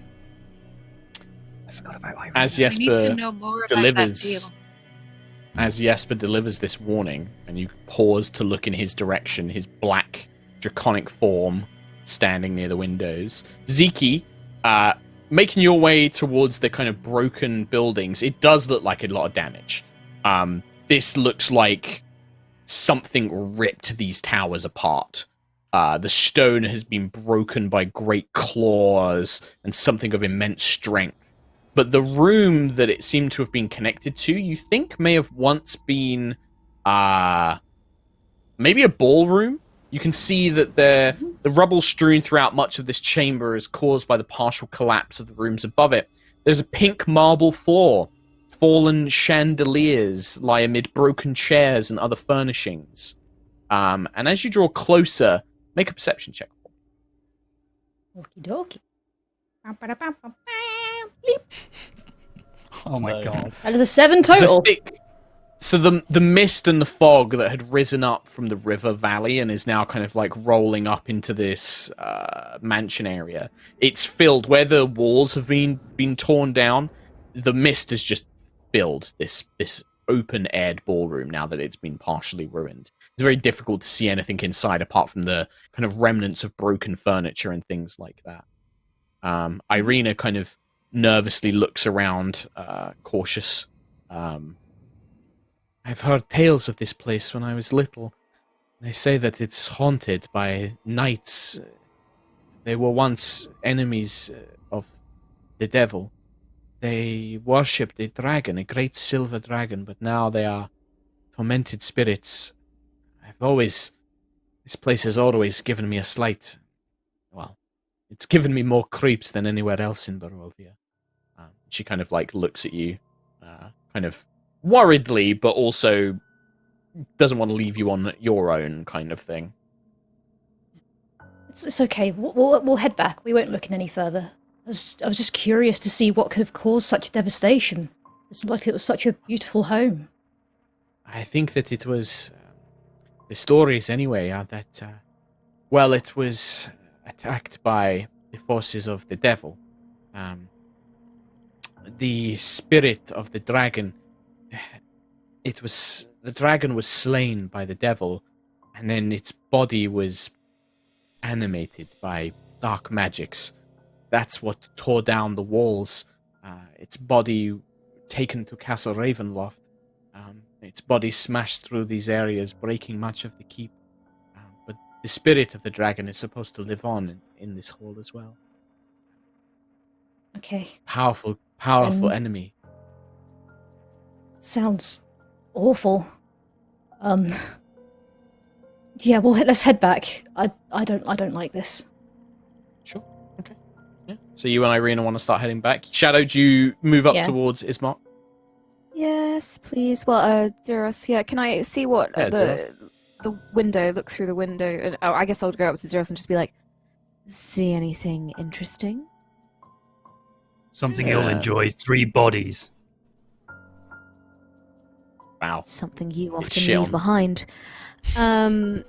I forgot about Irene. As We need to Jesper know more about that delivers, deal. as Jesper delivers this warning, and you pause to look in his direction, his black draconic form standing near the windows. Zeke, making your way towards the kind of broken buildings, it does look like a lot of damage. This looks like something ripped these towers apart. The stone has been broken by great claws and something of immense strength. But the room that it seemed to have been connected to, you think may have once been maybe a ballroom? You can see that the rubble strewn throughout much of this chamber is caused by the partial collapse of the rooms above it. There's a pink marble floor. Fallen chandeliers lie amid broken chairs and other furnishings. And as you draw closer, make a perception check. Okie dokie. Oh my god. That is a 7 total. So the mist and the fog that had risen up from the river valley and is now kind of like rolling up into this mansion area. It's filled where the walls have been torn down. The mist has just filled this open-aired ballroom now that it's been partially ruined. It's very difficult to see anything inside apart from the kind of remnants of broken furniture and things like that. Irina kind of nervously looks around, cautious. I've heard tales of this place when I was little. They say that it's haunted by knights. They were once enemies of the devil. They worshipped a dragon, a great silver dragon, but now they are tormented spirits. This place has always given me a slight, well, it's given me more creeps than anywhere else in Barovia. She kind of like looks at you, kind of worriedly, but also doesn't want to leave you on your own kind of thing. It's okay. We'll head back. We won't look in any further. I was just curious to see what could have caused such devastation. It seemed like it was such a beautiful home. I think that it was... the stories, anyway, are that... it was attacked by the forces of the devil. The spirit of the dragon... The dragon was slain by the devil, and then its body was animated by dark magics. That's what tore down the walls. Its body taken to Castle Ravenloft. Its body smashed through these areas, breaking much of the keep. But the spirit of the dragon is supposed to live on in this hall as well. Okay. Powerful enemy. Sounds awful. Yeah, well, let's head back. I don't like this. Sure. Okay. Yeah. So you and Irina want to start heading back. Shadow, do you move up towards Ismark? Yes, please. Well, Zeros, yeah. Can I see what the window? Look through the window, and I guess I'll go up to Zeros and just be like, "See anything interesting?" Something you'll enjoy. 3 bodies. Wow. Something you often leave behind. Can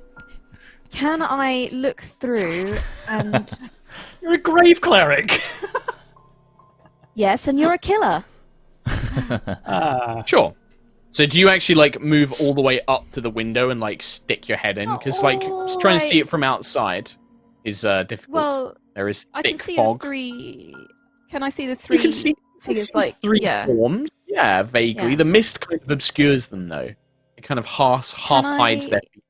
I look through and... You're a grave cleric! Yes, and you're a killer. Sure. So do you actually, like, move all the way up to the window and, like, stick your head in? Because, like, trying to see it from outside is difficult. Well, there is thick I can see fog. the 3... Can I see the 3 You can see figures, like... 3 forms. Yeah, vaguely. Yeah. The mist kind of obscures them, though. It kind of half hides their features.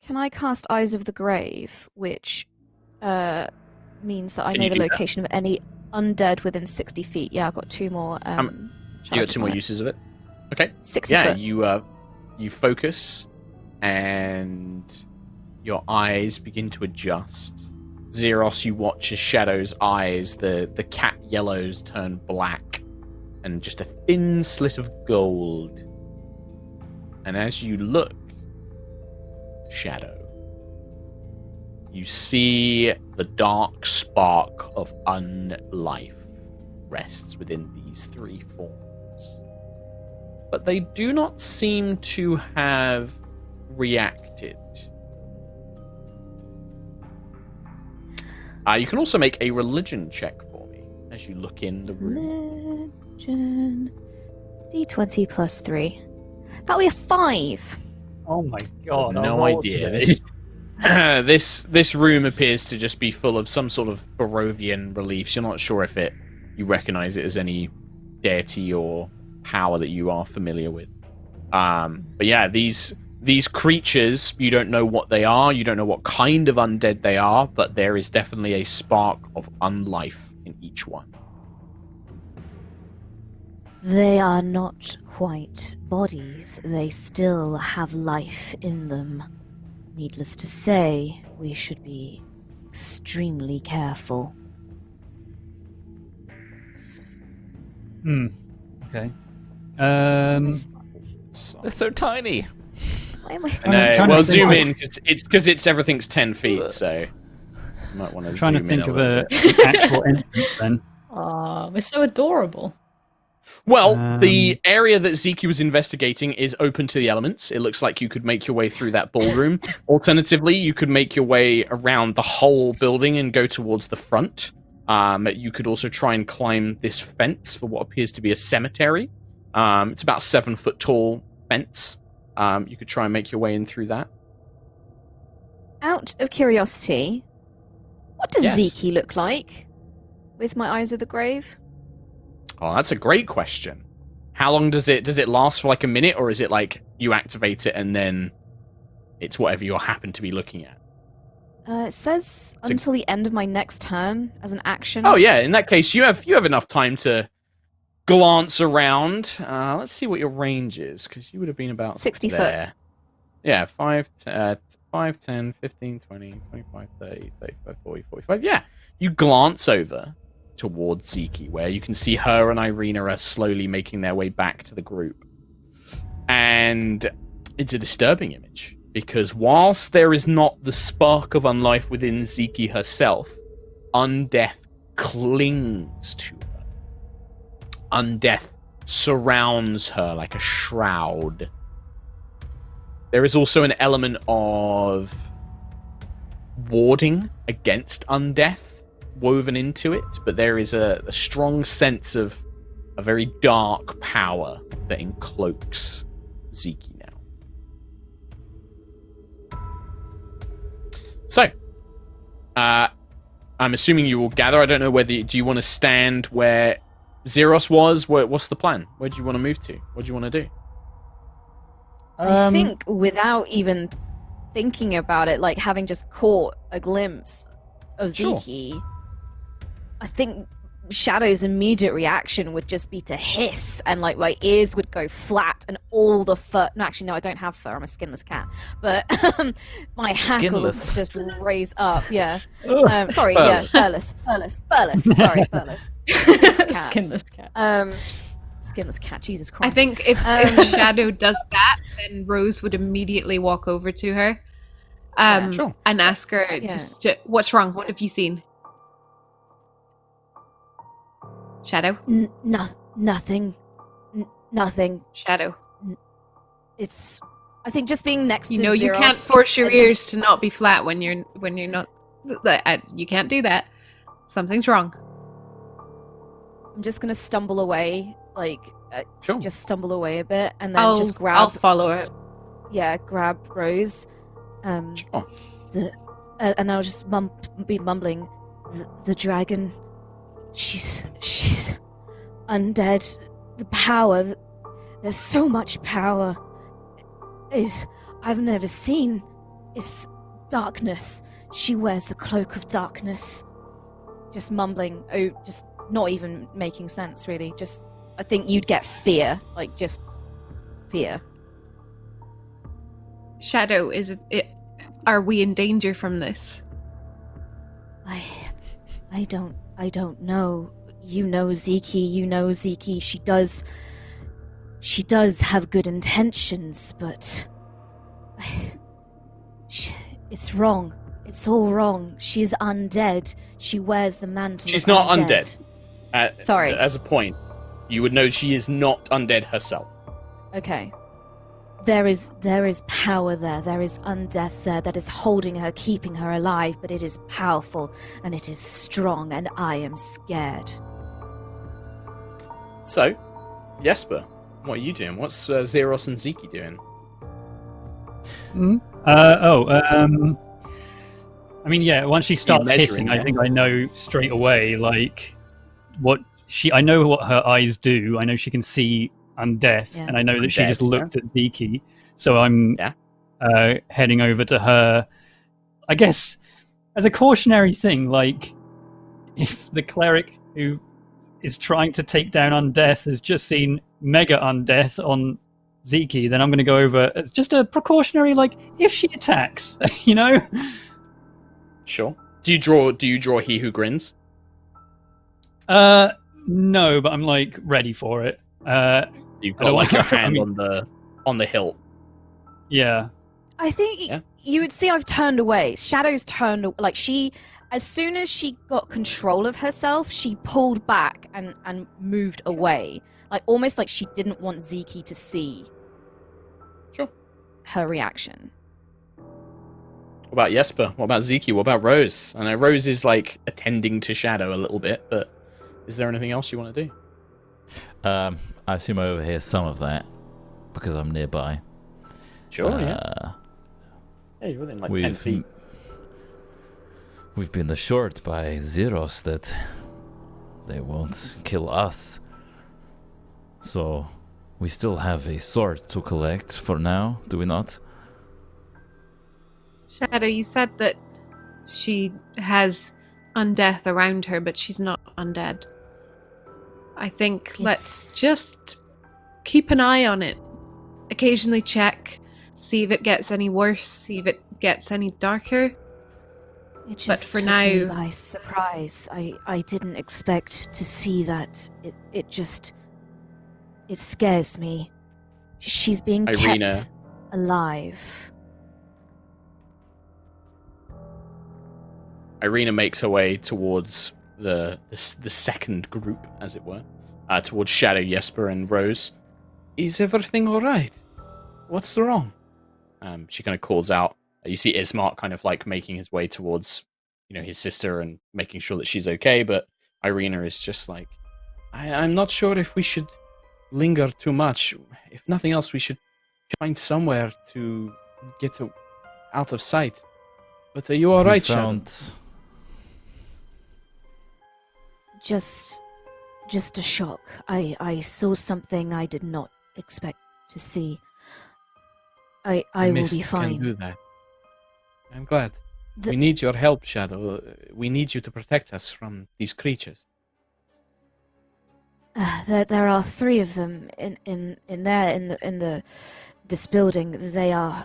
Can I cast Eyes of the Grave, which means that I Can know you the do location of any undead within 60 feet? Yeah, I've got 2 more. You got 2 more uses of it. Okay. 60 foot. You focus, and your eyes begin to adjust. Zeros, you watch as Shadow's eyes, the cat yellows turn black, and just a thin slit of gold. And as you look, Shadow, you see the dark spark of unlife rests within these 3 forms. But they do not seem to have reacted. You can also make a religion check for me as you look in the room. Religion. D20 plus 3. That'll be a 5. Oh my god. No idea. This room appears to just be full of some sort of Barovian reliefs. You're not sure if you recognize it as any deity or power that you are familiar with. But yeah, these these creatures, you don't know what they are, you don't know what kind of undead they are, but there is definitely a spark of unlife in each one. They are not quite bodies. They still have life in them. Needless to say, we should be extremely careful. Okay. They're so tiny. Why am I? No, well, zoom in because it's everything's 10 feet, so you might want to Trying zoom to think in of little an bit. actual entrance then. Aw, we're so adorable. Well, the area that Ziki was investigating is open to the elements. It looks like you could make your way through that ballroom. Alternatively, you could make your way around the whole building and go towards the front. You could also try and climb this fence for what appears to be a cemetery. It's about 7 foot tall fence. You could try and make your way in through that. Out of curiosity, what does Yes. Ziki look like with my eyes of the grave? Oh, that's a great question. How long does it last for like a minute, or is it like you activate it and then it's whatever you happen to be looking at? It says until the end of my next turn as an action. Oh yeah, in that case you have enough time to glance around. Let's see what your range is, because you would have been about 60 there. Yeah, 5, 10, 15, 20, 25, 30, 35, 40, 45. Yeah, you glance over towards Ziki, where you can see her and Irina are slowly making their way back to the group. And it's a disturbing image, because whilst there is not the spark of unlife within Ziki herself, undeath clings to her. Undeath surrounds her like a shroud. There is also an element of warding against undeath woven into it, but there is a strong sense of a very dark power that encloaks Ziki now. So, I'm assuming you will gather. I don't know whether do you want to stand where Xeros was? What's the plan? Where do you want to move to? What do you want to do? I think without even thinking about it, like having just caught a glimpse of Sure. Ziki, I think Shadow's immediate reaction would just be to hiss, and like my ears would go flat, and all the fur. No, actually, no, I don't have fur. I'm a skinless cat. But my hackles just raise up. Yeah. Sorry. Furless. Yeah. Furless. Sorry, furless. Skinless cat. Skinless cat. Jesus Christ. I think if Shadow does that, then Rose would immediately walk over to her, Sure. and ask her, Yeah. what's wrong? What have you seen? Shadow? Nothing. Nothing. Shadow. It's I think just being next You to know you Xeros can't force your and- ears to not be flat when you're not. You can't do that. Something's wrong. I'm just gonna stumble away, like Sure. just stumble away a bit, and then I'll just I'll grab, follow her. grab Rose, Sure. and I'll just be mumbling, the dragon, she's undead. The power, there's so much power. I've never seen. It's darkness. She wears the cloak of darkness. Just mumbling, just not even making sense, really. Just, I think you'd get fear, like just fear. Shadow, are we in danger from this? I don't know. You know Ziki, she does have good intentions, but it's wrong. It's all wrong. She's undead. She wears the mantle. She's of not undead. Sorry. As a point, you would know she is not undead herself. Okay. There is power there. There is undeath there that is holding her, keeping her alive, but it is powerful and it is strong, and I am scared. So, Jesper, what are you doing? What's Xeros and Ziki doing? I mean, yeah, once she starts measuring hissing, it. I think I know straight away, like, I know what her eyes do. I know she can see undeath, Yeah. and I know that she Undeath, just looked at Ziki. So I'm Yeah. heading over to her. I guess as a cautionary thing, like if the cleric who is trying to take down Undeath has just seen Mega Undeath on Ziki, then I'm going to go over. It's just a precautionary, like if she attacks, you know. Sure. Do you draw He Who Grins? No, but I'm like ready for it. You've got like your hand on the hilt. Yeah. I think you would see I've turned away. Shadow's turned, like she, as soon as she got control of herself, she pulled back and moved away. Like almost like she didn't want Ziki to see her reaction. What about Jesper? What about Ziki? What about Rose? I know Rose is like attending to Shadow a little bit, but is there anything else you want to do? I assume I overhear some of that because I'm nearby. Sure, yeah, you're within like 10 feet. We've been assured by Zeros that they won't kill us. So we still have a sword to collect for now, do we not? Shadow, you said that she has undeath around her, but she's not undead. I think let's just keep an eye on it. Occasionally check, see if it gets any worse, see if it gets any darker. It just but for took now, me by surprise. I didn't expect to see that. It scares me. She's being Irina. kept alive. Irina makes her way towards the second group, as it were, towards Shadow, Jesper, and Rose. Is everything all right? What's wrong? She kind of calls out. You see Ismark kind of like making his way towards, his sister and making sure that she's okay. But Irina is just like, I'm not sure if we should linger too much. If nothing else, we should find somewhere to get out of sight. But are you all right, Shadow? Just a shock. I saw something I did not expect to see. I will be fine. Can do that. I'm glad. We need your help, Shadow. We need you to protect us from these creatures. There are 3 of them in this building. They are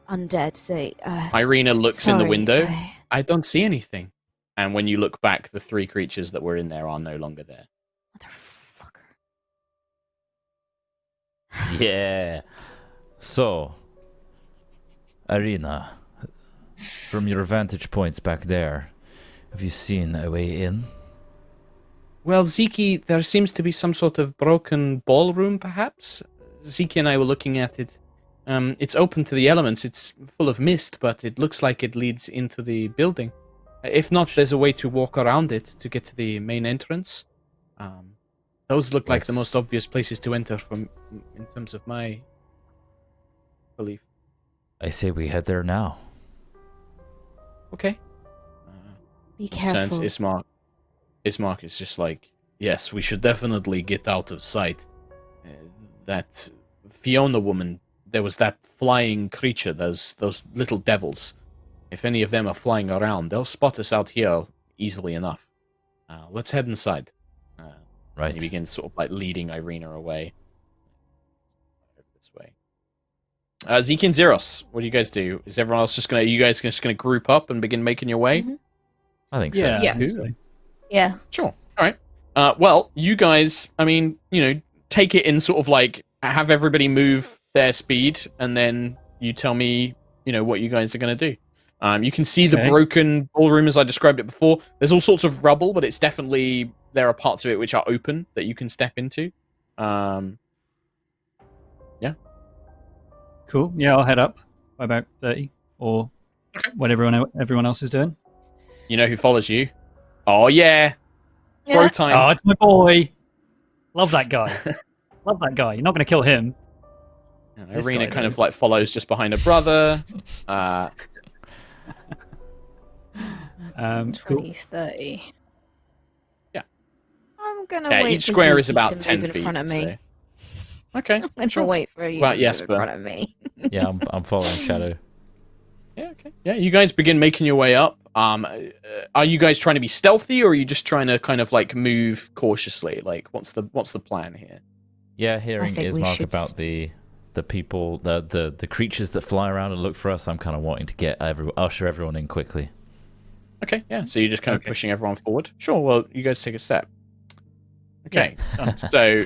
undead. Irina looks in the sorry, window. I don't see anything. And when you look back, the 3 creatures that were in there are no longer there. Motherfucker. Yeah. So, Irina, from your vantage points back there, have you seen a way in? Well, Ziki, there seems to be some sort of broken ballroom, perhaps? Ziki and I were looking at it. It's open to the elements. It's full of mist, but it looks like it leads into the building. If not, there's a way to walk around it to get to the main entrance. Those look like the most obvious places to enter in terms of my belief. I say we head there now. Okay. Be careful. Ismark is just like, yes, we should definitely get out of sight. That Fiona woman, there was that flying creature, those little devils. If any of them are flying around, they'll spot us out here easily enough. Let's head inside. Right. And he begins sort of like leading Irina away. This way. Zeke and Zeros, what do you guys do? Is everyone else just gonna group up and begin making your way? Mm-hmm. I think so. Yeah. Yeah. I think so. Yeah. Sure. All right. Well, you guys, take it in sort of like have everybody move their speed, and then you tell me, what you guys are going to do. You can see the broken ballroom as I described it before. There's all sorts of rubble, but it's definitely, there are parts of it which are open that you can step into. Yeah. Cool. Yeah, I'll head up by about 30 or what everyone else is doing. You know who follows you? Oh, yeah. Bro time. Oh, it's my boy. Love that guy. Love that guy. You're not going to kill him. Irina kind of like follows just behind her brother. Cool. 20, 30. Yeah. I'm going to wait each for square is Ziki about to 10 move feet. in front of me. So. Okay. I'm going to sure. wait for you Well, to move Jesper. in front of me. Yeah, I'm following Shadow. Yeah, okay. Yeah, you guys begin making your way up. Are you guys trying to be stealthy, or are you just trying to kind of like move cautiously? Like, what's the plan here? Yeah, hearing think we Ismark should about the people, the creatures that fly around and look for us. I'm kind of wanting to get usher everyone in quickly. Okay, yeah. So you're just kind of pushing everyone forward. Sure. Well, you guys take a step. Okay. So,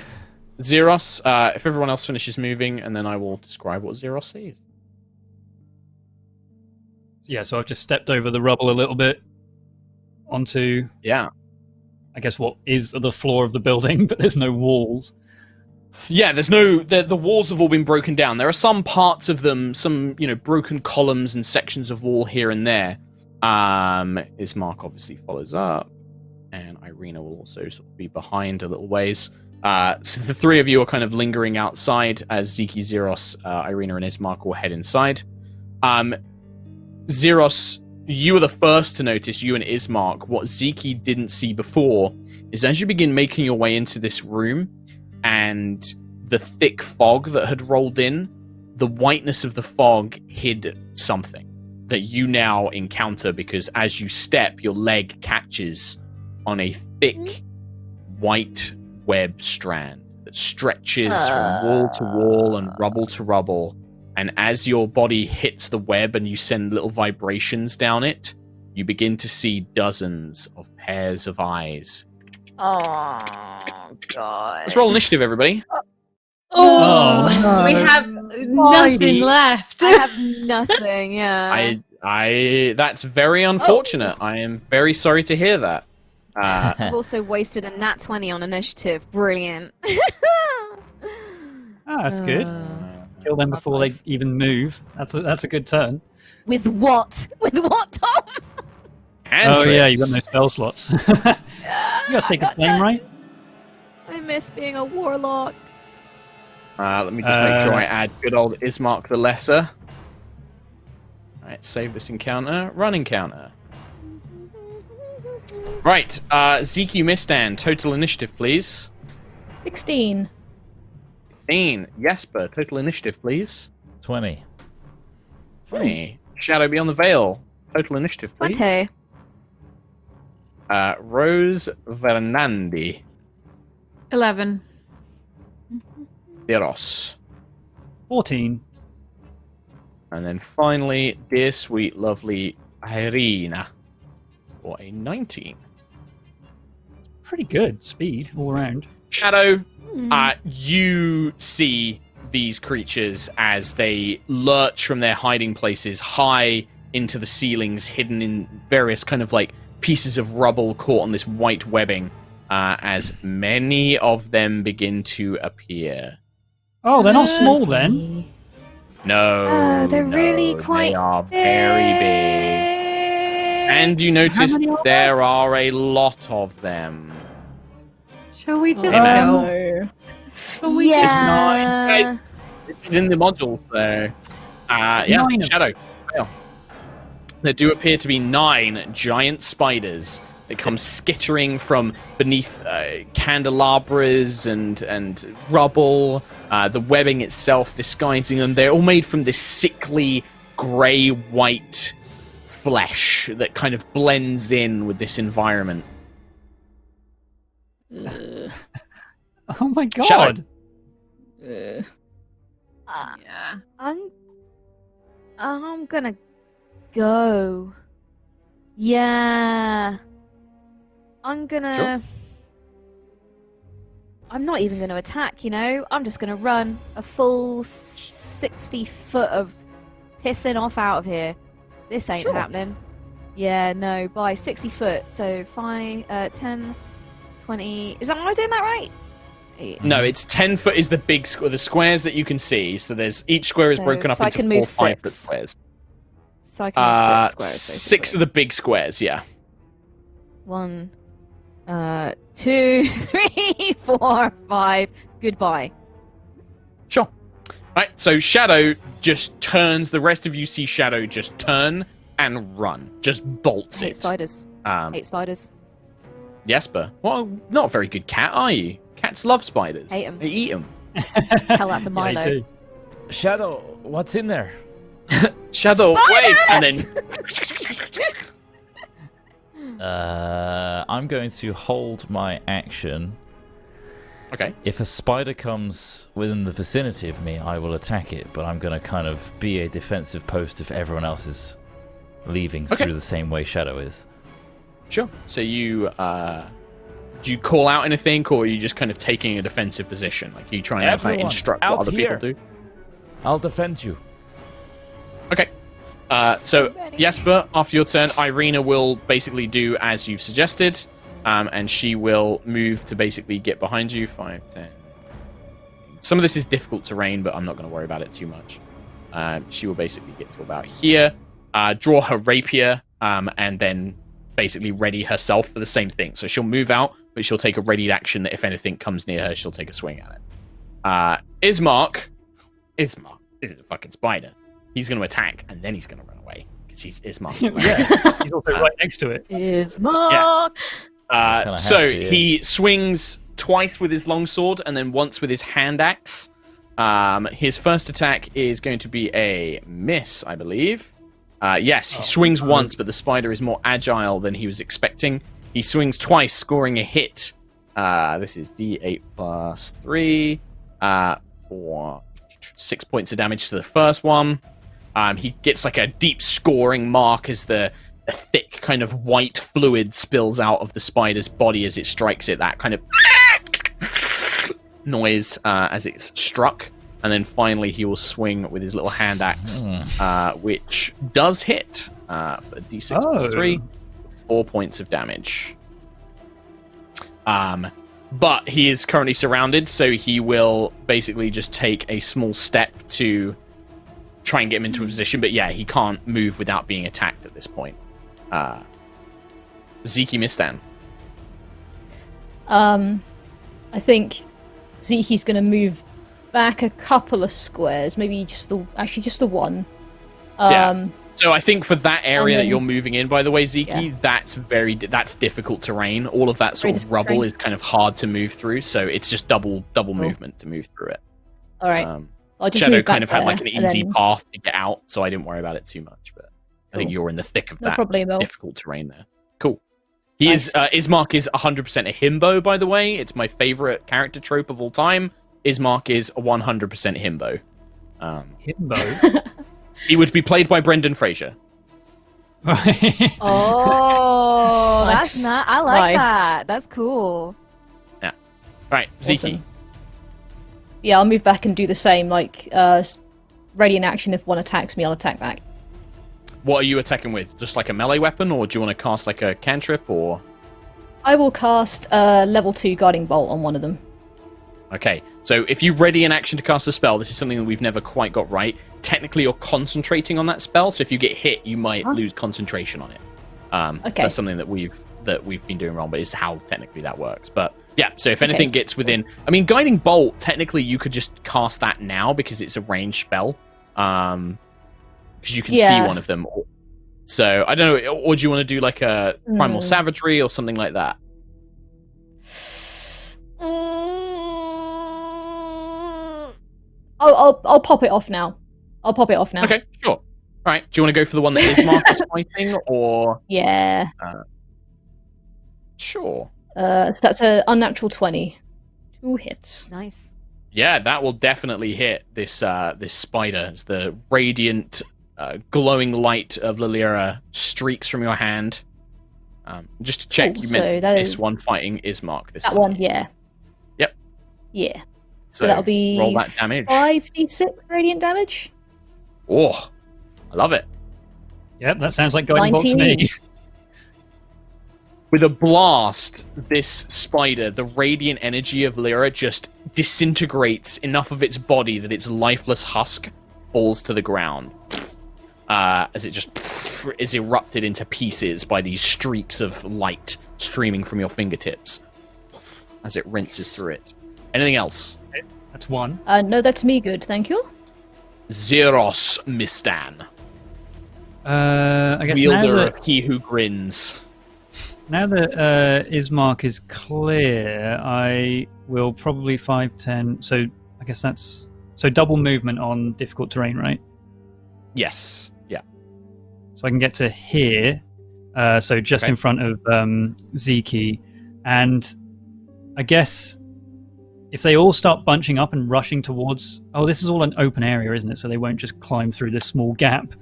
Xeros, if everyone else finishes moving, and then I will describe what Xeros sees. Yeah, so I've just stepped over the rubble a little bit onto, I guess, what is the floor of the building, but there's no walls. Yeah, the walls have all been broken down. There are some parts of them, some, broken columns and sections of wall here and there. Ismark obviously follows up, and Irina will also sort of be behind a little ways. So the three of you are kind of lingering outside as Ziki, Xeros, Irina, and Ismark will head inside. Xeros, you are the first to notice, you and Ismark, what Ziki didn't see before is as you begin making your way into this room and the thick fog that had rolled in, the whiteness of the fog hid something that you now encounter because as you step, your leg catches on a thick white web strand that stretches from wall to wall and rubble to rubble. And as your body hits the web and you send little vibrations down it, you begin to see dozens of pairs of eyes. Oh, God. Let's roll initiative, everybody. Oh, We no. have nothing left. I have nothing, yeah. That's very unfortunate. I am very sorry to hear that. I've also wasted a nat 20 on initiative. Brilliant. That's good. Kill them before they even move. That's a good turn. With what? With what, Tom? Oh yeah, you got no spell slots. You got Sacred Flame, right? I miss being a warlock. Let me just make sure I add good old Ismark the Lesser. Alright, save this encounter. Run encounter. Right, Ziki Mistan, total initiative, please. 16. 15. Jesper, total initiative, please. 20. 20. Shadow Beyond the Veil, total initiative, please. 20. Rose Vernandi. 11. Deros. 14. And then finally, dear sweet lovely Irina. For a 19. Pretty good speed all around. Shadow, you see these creatures as they lurch from their hiding places high into the ceilings, hidden in various kind of like pieces of rubble caught on this white webbing, as many of them begin to appear. Oh, they're not small then. No, they're really quite They are very big. And you notice there are a lot of them. Shall we just Hey, go? No. Shall we It's just nine. It's in the module, so yeah, 9 of Shadow. Well, there do appear to be 9 giant spiders that come skittering from beneath candelabras and rubble. The webbing itself disguising them. They're all made from this sickly grey-white flesh that kind of blends in with this environment. Oh my god. Shadow. Yeah. I'm gonna go. Yeah. I'm gonna... Sure. I'm not even gonna attack, you know? I'm just gonna run a full 60 foot of pissing off out of here. This ain't happening. Yeah, no, by 60 foot. So 5, 10, 20... Am I doing that right? No, it's 10 foot is the big the squares that you can see. So there's each square is broken up so I into can 4 move 5-foot 6. squares. So I can move 6 squares, 6 of the big squares, yeah. 1, 2, 3, 4, 5. Goodbye. Sure. Right, so Shadow just turns. The rest of you see Shadow just turn and run. Just bolts Hate it. spiders. Hate spiders. Jesper, well, not a very good cat, are you? Cats love spiders. Hate 'em. They eat them. Hell, that's a Yeah, Milo. they do. Shadow, What's in there? Shadow, wait! And then I'm going to hold my action. okay. If a spider comes within the vicinity of me, I will attack it, but I'm going to kind of be a defensive post if everyone else is leaving through the same way Shadow is. Sure. So you do you call out anything, or are you just kind of taking a defensive position? Like, are you trying to Everyone, instruct what other here. people do? I'll defend you. Okay. So Jesper, after your turn, Irina will basically do as you've suggested, and she will move to basically get behind you. 5, 10. Some of this is difficult terrain, but I'm not going to worry about it too much. She will basically get to about here, draw her rapier, and then basically ready herself for the same thing. So she'll move out, but she'll take a readied action that if anything comes near her, she'll take a swing at it. Ismark, this is a fucking spider. He's going to attack, and then he's going to run away, because he's Ismark. Yeah, he's also right next to it. Ismark! So he swings twice with his longsword, and then once with his hand axe. His first attack is going to be a miss, I believe. Yes, he swings once, but the spider is more agile than he was expecting. He swings twice, scoring a hit. This is D8 plus 3 for 6 points of damage to the first one. He gets like a deep scoring mark as the thick kind of white fluid spills out of the spider's body as it strikes it. That kind of noise as it's struck. And then finally he will swing with his little hand axe, which does hit for D6 plus 3, 4 points of damage. But he is currently surrounded, so he will basically just take a small step to try and get him into a position. But yeah, he can't move without being attacked at this point. Ziki Mistan. I think Ziki's going to move back a couple of squares, maybe just the one. So I think for that area then, that you're moving in, by the way, Ziki, that's difficult terrain. All of that sort of rubble is kind of hard to move through, so it's just double movement to move through it. All right. I'll just Shadow move back kind of had like an easy then... path to get out, so I didn't worry about it too much. But I think you're in the thick of that difficult terrain there. Cool. He is Ismark is 100% a himbo, by the way. It's my favorite character trope of all time. Ismark is a 100% himbo. Himbo? He would be played by Brendan Fraser. Oh, that's Nice. not. I like Nice. that. That's cool. Yeah. Right, Ziki. Awesome. Yeah, I'll move back and do the same. Like, ready in action. If one attacks me, I'll attack back. What are you attacking with? Just like a melee weapon, or do you want to cast like a cantrip, or? I will cast level 2 guarding bolt on one of them. Okay, so if you ready in action to cast a spell, this is something that we've never quite got right. Technically, you're concentrating on that spell, so if you get hit, you might lose concentration on it. Okay. That's something that we've been doing wrong, but it's how technically that works. But yeah, so if anything gets within, I mean, guiding bolt, technically you could just cast that now because it's a ranged spell, because you can see one of them. So I don't know, or do you want to do like a primal savagery or something like that? I'll pop it off now. Okay, sure. All right. Do you want to go for the one that Ismark is fighting, or? Yeah. Sure. So that's an unnatural 20. 2 hits. Nice. Yeah, that will definitely hit this this spider. As the radiant, glowing light of Lilira streaks from your hand. Just to check, you meant this one fighting Ismark. This that one, yeah. Yep. Yeah. So that'll be roll that damage. 5d6 radiant damage. Oh, I love it. Yep, that sounds like guiding bolt to 19. me. With a blast, this spider, the radiant energy of Lyra, just disintegrates enough of its body that its lifeless husk falls to the ground. As it just is erupted into pieces by these streaks of light streaming from your fingertips as it rinses through it. Anything else? That's one. No, that's me good, thank you. Zeros Mistan, I guess wielder of He Who Grins. Now that Ismark is clear, I will probably 5, 10. So I guess that's So double movement on difficult terrain, right? Yes. Yeah. So I can get to here, so just in front of Zeke, and I guess if they all start bunching up and rushing towards... Oh, this is all an open area, isn't it? So they won't just climb through this small gap.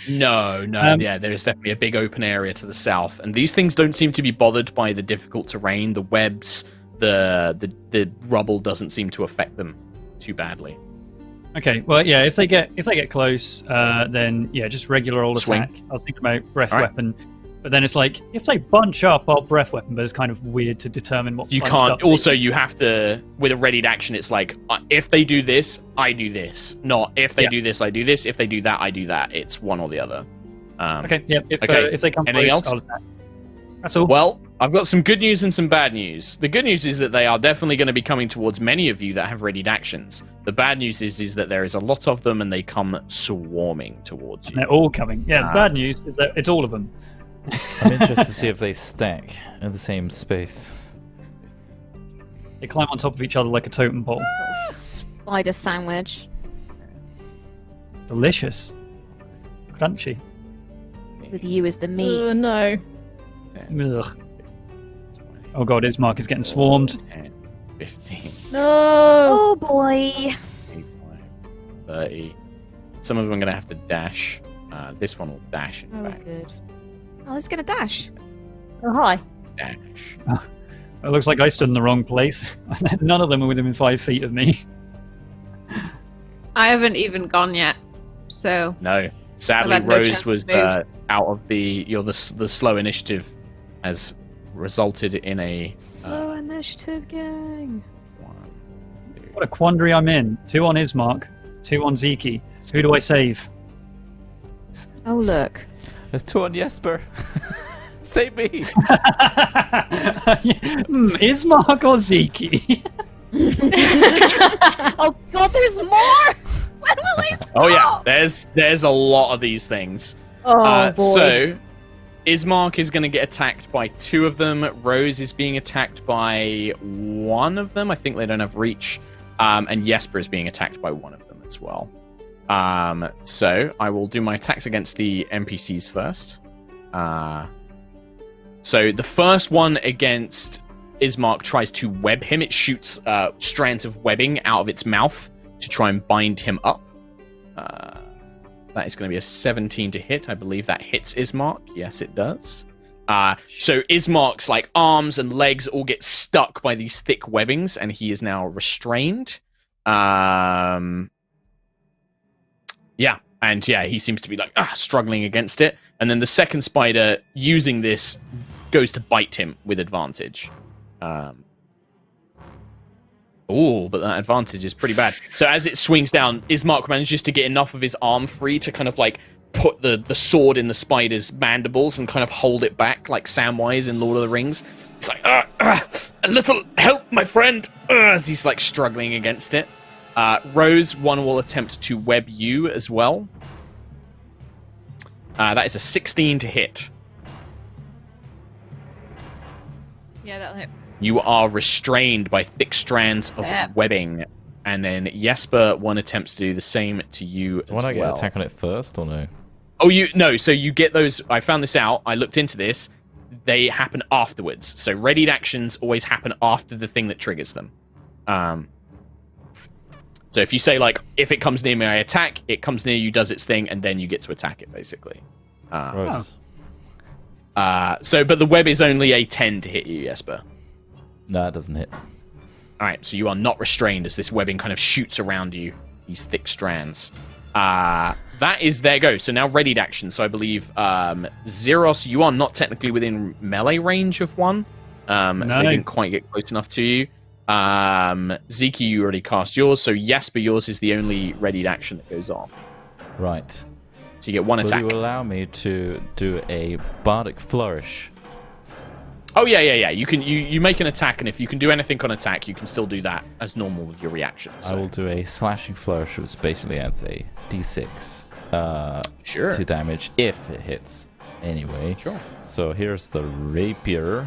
No. Yeah, there is definitely a big open area to the south, and these things don't seem to be bothered by the difficult terrain. The webs, the rubble doesn't seem to affect them too badly. Okay, well, yeah, if they get close, then yeah, just regular old Swing. attack. I was thinking about breath All right. weapon, but then it's like if they bunch up, I'll breath weapon, but it's kind of weird to determine what You bunched can't. up Also, you have to, with a readied action, it's like if they do this, I do this. Not if they do this, I do this. If they do that, I do that. It's one or the other. Okay, yeah. If they come Anything close, else? I'll attack. That's all. Well, I've got some good news and some bad news. The good news is that they are definitely going to be coming towards many of you that have readied actions. The bad news is that there is a lot of them and they come swarming towards you. They're all coming. Yeah, the bad news is that it's all of them. I'm interested to see if they stack in the same space. They climb on top of each other like a totem pole. Little spider sandwich. Delicious. Crunchy. With you as the meat. No. Ugh. Oh god, his mark is getting swarmed. 10, 15, No. Oh boy. 30. Some of them are going to have to dash. This one will dash in Oh fact. good. Oh, he's gonna dash. Oh, hi. Dash. It looks like I stood in the wrong place. None of them are within 5 feet of me. I haven't even gone yet, so No. Sadly, I've had no Rose chance was to move. out of the slow initiative has resulted in a Slow initiative, gang. 1, 2, What a quandary I'm in. 2 on Ismark, 2 on Zeke. Who do I save? Oh look. There's 2 on Jesper. Save me. Ismark or Zeke? Oh god, there's more! When will they stop? Oh yeah, there's a lot of these things. Oh, boy. So Ismark is going to get attacked by 2 of them. Rose is being attacked by 1 of them. I think they don't have reach. And Jesper is being attacked by 1 of them as well. So I will do my attacks against the NPCs first. So the first one against Ismark tries to web him. It shoots strands of webbing out of its mouth to try and bind him up. That is going to be a 17 to hit. I believe that hits Ismark. Yes, it does. So Ismark's like arms and legs all get stuck by these thick webbings, and he is now restrained. Yeah, and yeah, he seems to be like struggling against it. And then the second spider, using this, goes to bite him with advantage. Oh, but that advantage is pretty bad. So as it swings down, Ismark manages to get enough of his arm free to kind of like put the sword in the spider's mandibles and kind of hold it back like Samwise in Lord of the Rings. It's like, a little help, my friend, as he's like struggling against it. Rose, one will attempt to web you as well. That is a 16 to hit. yeah, that'll hit. You are restrained by thick strands of webbing. And then Jesper, one attempts to do the same to you as Do I well. get attack on it first or no? Oh, no, so you get those. I found this out. I looked into this. They happen afterwards. So readied actions always happen after the thing that triggers them. So if you say, like, if it comes near me, I attack. It comes near you, does its thing, and then you get to attack it, basically. Rose. But the web is only a 10 to hit you, Jesper. No, it doesn't hit. All right, so you are not restrained as this webbing kind of shoots around you, these thick strands. That is their go. So now readied action. So I believe Zeros, you are not technically within melee range of one. As they didn't quite get close enough to you. Zeke, you already cast yours. So Jesper, yours is the only readied action that goes off. Right. So you get one attack. Will you allow me to do a bardic flourish? Oh yeah. You make an attack, and if you can do anything on attack, you can still do that as normal with your reaction. So. I will do a slashing flourish, which basically adds a d6 Sure. to damage if it hits. Anyway. Sure. So here's the rapier.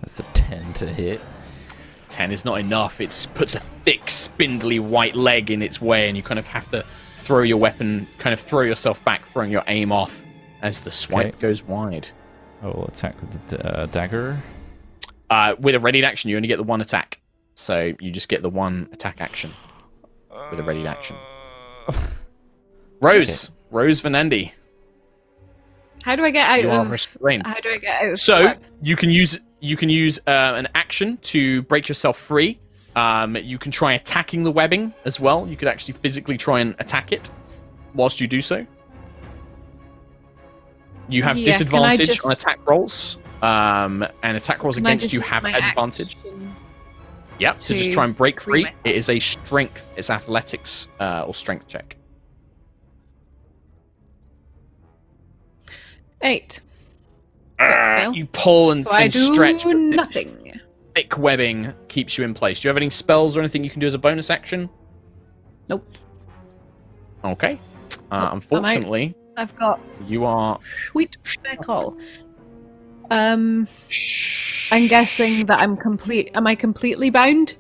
That's a 10 to hit. 10 is not enough. It puts a thick, spindly white leg in its way, and you kind of have to throw your weapon, kind of throw yourself back, throwing your aim off as the swipe goes wide. I will attack with the dagger. With a readied action, you only get the one attack. So you just get the one attack action with a readied action. Rose. Okay. Rose Venandi. How do I get out of restrained? How do I get out of So flip? you can use an action to break yourself free. You can try attacking the webbing as well. You could actually physically try and attack it whilst you do so. You have disadvantage on attack rolls. And attack rolls against you have advantage. Yep, to just try and break free. It is a strength. It's athletics or strength check. 8. You pull and stretch. I do nothing. Thick webbing keeps you in place. Do you have any spells or anything you can do as a bonus action? Nope. Okay. Unfortunately, I've got. You are. Sweet speckle. I'm guessing that I'm complete. Am I completely bound,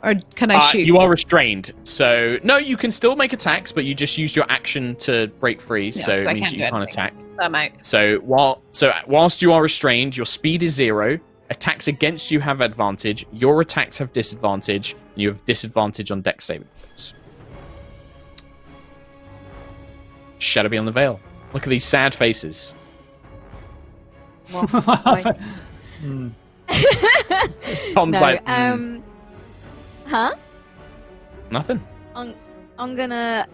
or can I shoot? You are restrained, so no. You can still make attacks, but you just used your action to break free, so it means you can't attack. I'm out. So whilst you are restrained, your speed is 0. Attacks against you have advantage. Your attacks have disadvantage. And you have disadvantage on dex saving throws. Shadow Beyond the Veil. Look at these sad faces. Well, huh? Nothing. I'm gonna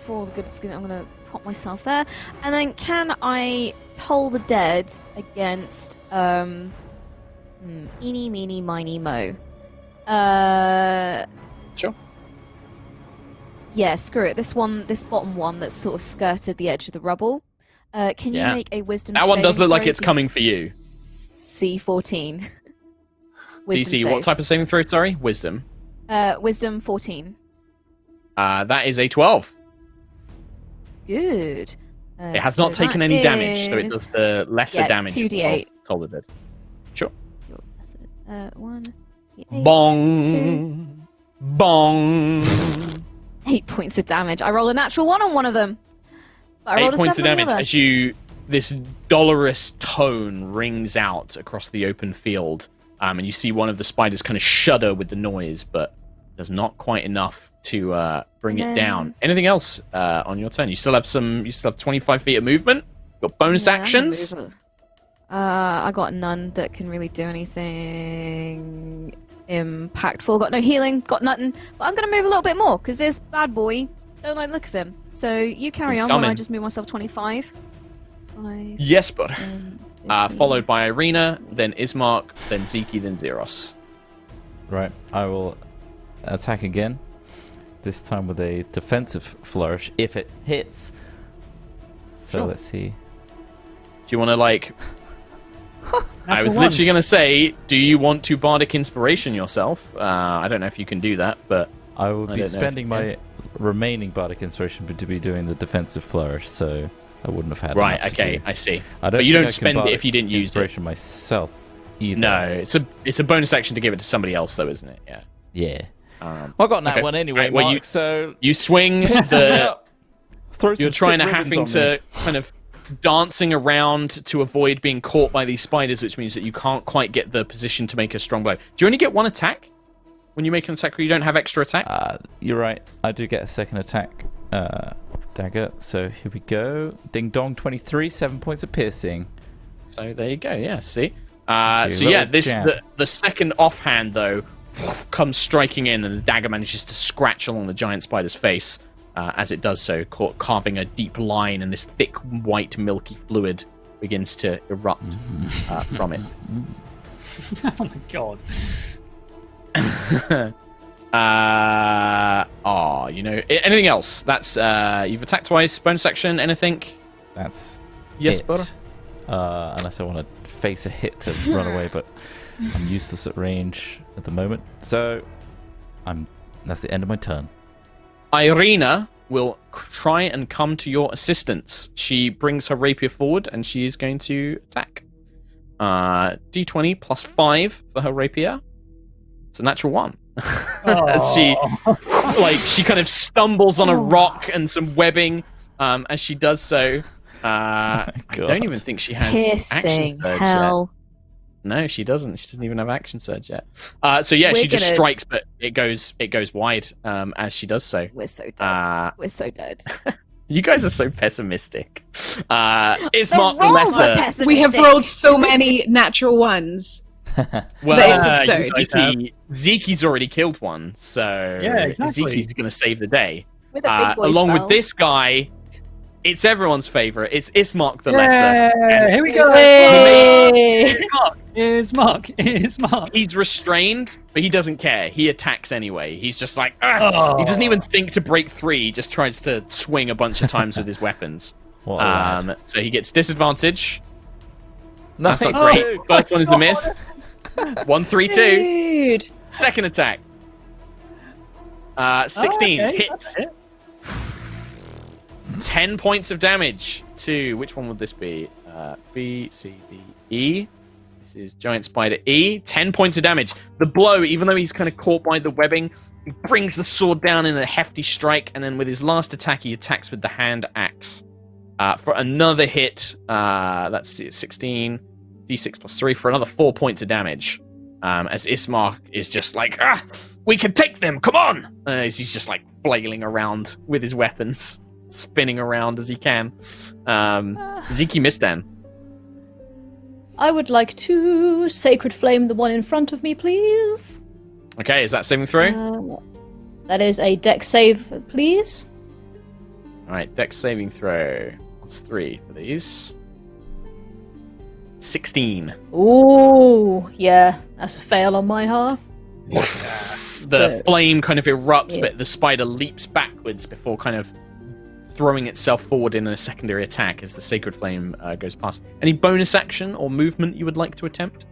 for the good it's gonna I'm gonna pop myself there. And then can I toll the dead against eeny meeny miny mo? Sure. Yeah, screw it. This bottom one that's sort of skirted the edge of the rubble. Can you make a wisdom That one does look like throw? it's coming for you. C14. DC, what type of saving throw, sorry? Wisdom. Wisdom 14. That is a 12. Good. It has not taken any damage, so it does the lesser damage. 2d8. Told it. Sure. 1. Bong. 2. Bong. 8 points of damage. I roll a natural 1 on one of them. But I 8 rolled a points of 7 on the damage other. as this dolorous tone rings out across the open field. And you see one of the spiders kind of shudder with the noise, but there's not quite enough to bring it down. Anything else on your turn? You still have 25 feet of movement. Got bonus actions. I got none that can really do anything impactful. Got no healing. Got nothing. But I'm gonna move a little bit more because this bad boy don't like the look of him. So you carry on while I just move myself 25. 5, yes, but 10, followed by Irina, then Ismark, then Ziki, then Zeros. Right, I will attack again. This time with a defensive flourish, if it hits. So let's see. Do you want to, like... I was literally going to say, do you want to Bardic Inspiration yourself? I don't know if you can do that, but... I will be spending my remaining Bardic Inspiration to be doing the defensive flourish, so I wouldn't have had Right, okay, I see. I but you don't spend it if you didn't use it. Myself either. No, it's a bonus action to give it to somebody else, though, isn't it? Yeah. Yeah. I got that one anyway, well, Mark, so... You swing the... You're trying to having to kind of dancing around to avoid being caught by these spiders, which means that you can't quite get the position to make a strong blow. Do you only get one attack when you make an attack, or you don't have extra attack? You're right. I do get a second attack dagger. So here we go. Ding dong, 23, 7 points of piercing. So there you go. Yeah, see. So yeah, the second offhand though comes striking in, and the dagger manages to scratch along the giant spider's face. As it does so, carving a deep line, and this thick, white, milky fluid begins to erupt from it. Oh my god. Anything else? That's you've attacked twice, bonus action, anything? That's yes, it. brother. Unless I want to face a hit to run away, but I'm useless at range at the moment. So that's the end of my turn. Irina will try and come to your assistance. She brings her rapier forward, and she is going to attack. D20 plus 5 for her rapier. It's a natural 1. As she kind of stumbles on a rock and some webbing as she does so. I don't even think she has action surge yet. No, she doesn't. She doesn't even have action surge yet. She just strikes, but it goes wide as she does so. We're so dead. We're so dead. You guys are so pessimistic. Ismark the Lesser. We have rolled so many natural ones. Well, Zeki's already killed one, so Zeki's going to save the day. With a big boy along spell. with this guy, it's everyone's favorite. It's Ismark the Lesser. And here we go. Ismark. He's restrained, but he doesn't care. He attacks anyway. He's just like, He doesn't even think to break free. He just tries to swing a bunch of times with his weapons. So he gets disadvantage. Nice. That's not great. First one is the miss. 1-3-2. Dude. Second attack. 16 hits. 10 points of damage to, which one would this be? B, C, D, E. This is Giant Spider E. 10 points of damage. The blow, even though he's kind of caught by the webbing, he brings the sword down in a hefty strike, and then with his last attack, he attacks with the hand axe. For another hit, that's 16, D6 plus 3, for another 4 points of damage. As Ismark is just like, we can take them, come on! He's just like flailing around with his weapons, spinning around as he can. Ziki Mistan. I would like to Sacred Flame the one in front of me, please. Okay, is that saving throw? That is a dex save, please. Alright, dex saving throw. What's 3 for these? 16. Ooh, yeah, that's a fail on my half. The flame kind of erupts, but the spider leaps backwards before kind of throwing itself forward in a secondary attack as the Sacred Flame goes past. Any bonus action or movement you would like to attempt?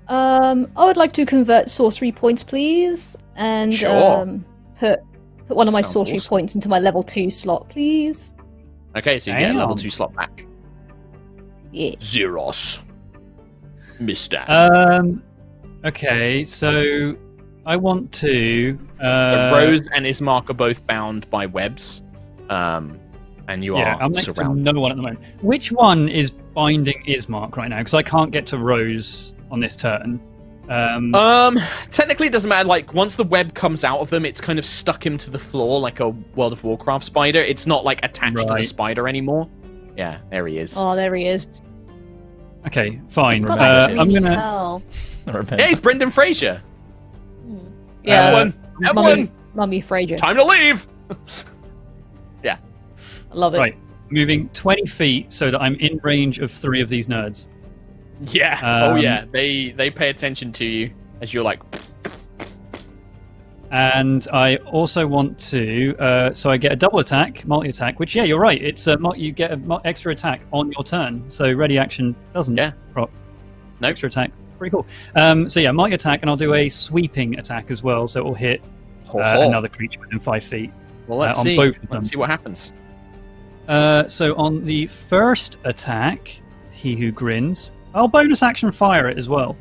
I would like to convert sorcery points, please, and put one of my sorcery points into my level 2 slot, please. Okay, so you get a level 2 slot back. Yeah. Zeros. Mister. Okay, so I want to. So Rose and Ismark are both bound by webs, and you are I'm next surrounded. to no one at the moment. Which one is binding Ismark right now? Because I can't get to Rose on this turn. Technically it doesn't matter. Like once the web comes out of them, it's kind of stuck him to the floor like a World of Warcraft spider. It's not like attached to the spider anymore. Yeah, there he is. Oh, there he is. Okay, fine. I'm gonna. Yeah, he's Brendan Fraser. Yeah, Evelyn, Mummy Fraser. time to leave. Yeah, I love it. Right, moving 20 feet so that I'm in range of 3 of these nerds. Yeah. They pay attention to you as you're like. And I also want to, so I get a double attack, multi-attack, which, you're right, it's you get an extra attack on your turn, so ready action doesn't proc. No. Extra attack, pretty cool. Multi-attack, and I'll do a sweeping attack as well, so it will hit another creature within 5 feet. Well, let's see. Both of them. Let's see what happens. So on the first attack, he who grins, I'll bonus action fire it as well.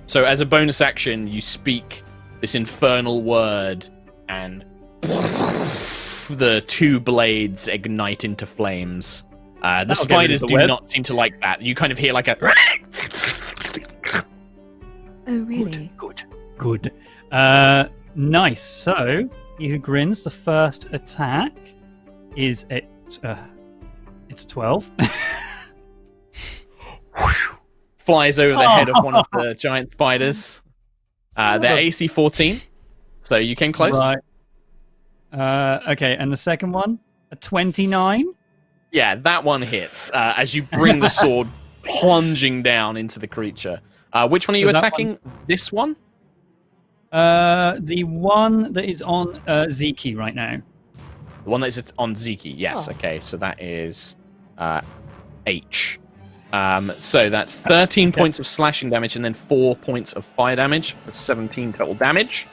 So as a bonus action, you speak this infernal word, and the 2 blades ignite into flames. The spiders do not seem to like that. You kind of hear like a... Oh, really? Good. Nice. So, he who grins, the first attack is it's 12. Flies over the head of one of the giant spiders. They're AC 14, so you came close. Right. Okay, and the second one, a 29. Yeah, that one hits as you bring the sword plunging down into the creature. Which one are you attacking? This one? The one that is on Ziki right now. The one that is on Ziki, yes. Okay, so that is H. So that's 13 points of slashing damage and then 4 points of fire damage for 17 total damage.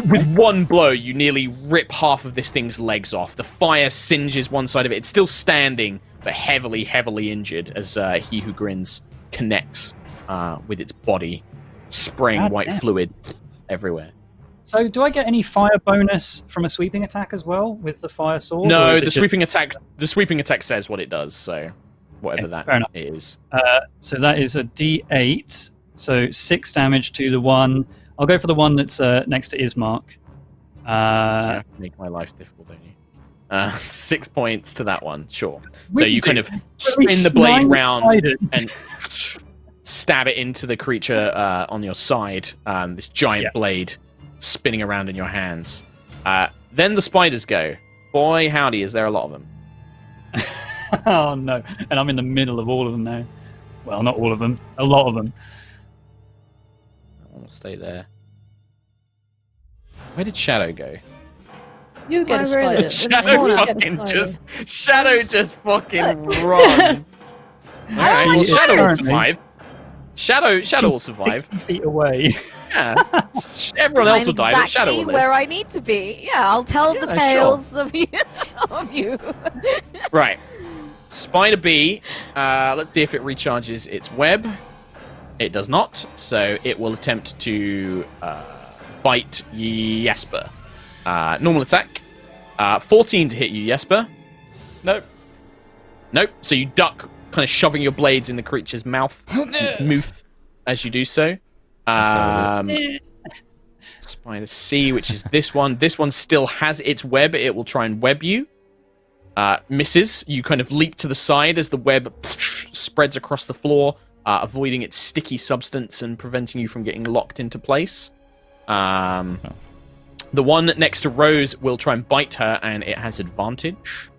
With one blow, you nearly rip half of this thing's legs off. The fire singes one side of it. It's still standing, but heavily, heavily injured as He Who Grins connects with its body, spraying God white damn. fluid everywhere. So, do I get any fire bonus from a sweeping attack as well with the fire sword? or No, is it the just- sweeping attack. The sweeping attack says what it does. So, whatever that fair enough. is. So that is a D8. So 6 damage to the one. I'll go for the one that's next to Ismark. You have to make my life difficult, don't you? 6 points to that one. Sure. So you kind of spin the blade round and stab it into the creature on your side. This giant blade spinning around in your hands. Then the spiders go. Boy, howdy, is there a lot of them. Oh no! And I'm in the middle of all of them now. Well, not all of them. A lot of them. I'll stay there. Where did Shadow go? You get a Why were they- spider. Shadow Corner. fucking just fucking run. Alright, well, Shadow will currently- survive. Shadow will survive. 60 feet away. Yeah. Everyone else will die, but Shadow will exactly live. where I need to be. Yeah, I'll tell the sure. tales of you. of you. Right. Spider B, let's see if it recharges its web. It does not, so it will attempt to bite Jesper. Normal attack. 14 to hit you, Jesper. Nope. Nope. So you duck, kind of shoving your blades in the creature's mouth, its mouth, as you do so. Spider C, which is this one. This one still has its web. It will try and web you. Misses. You kind of leap to the side as the web spreads across the floor, avoiding its sticky substance and preventing you from getting locked into place. The one next to Rose will try and bite her, and it has advantage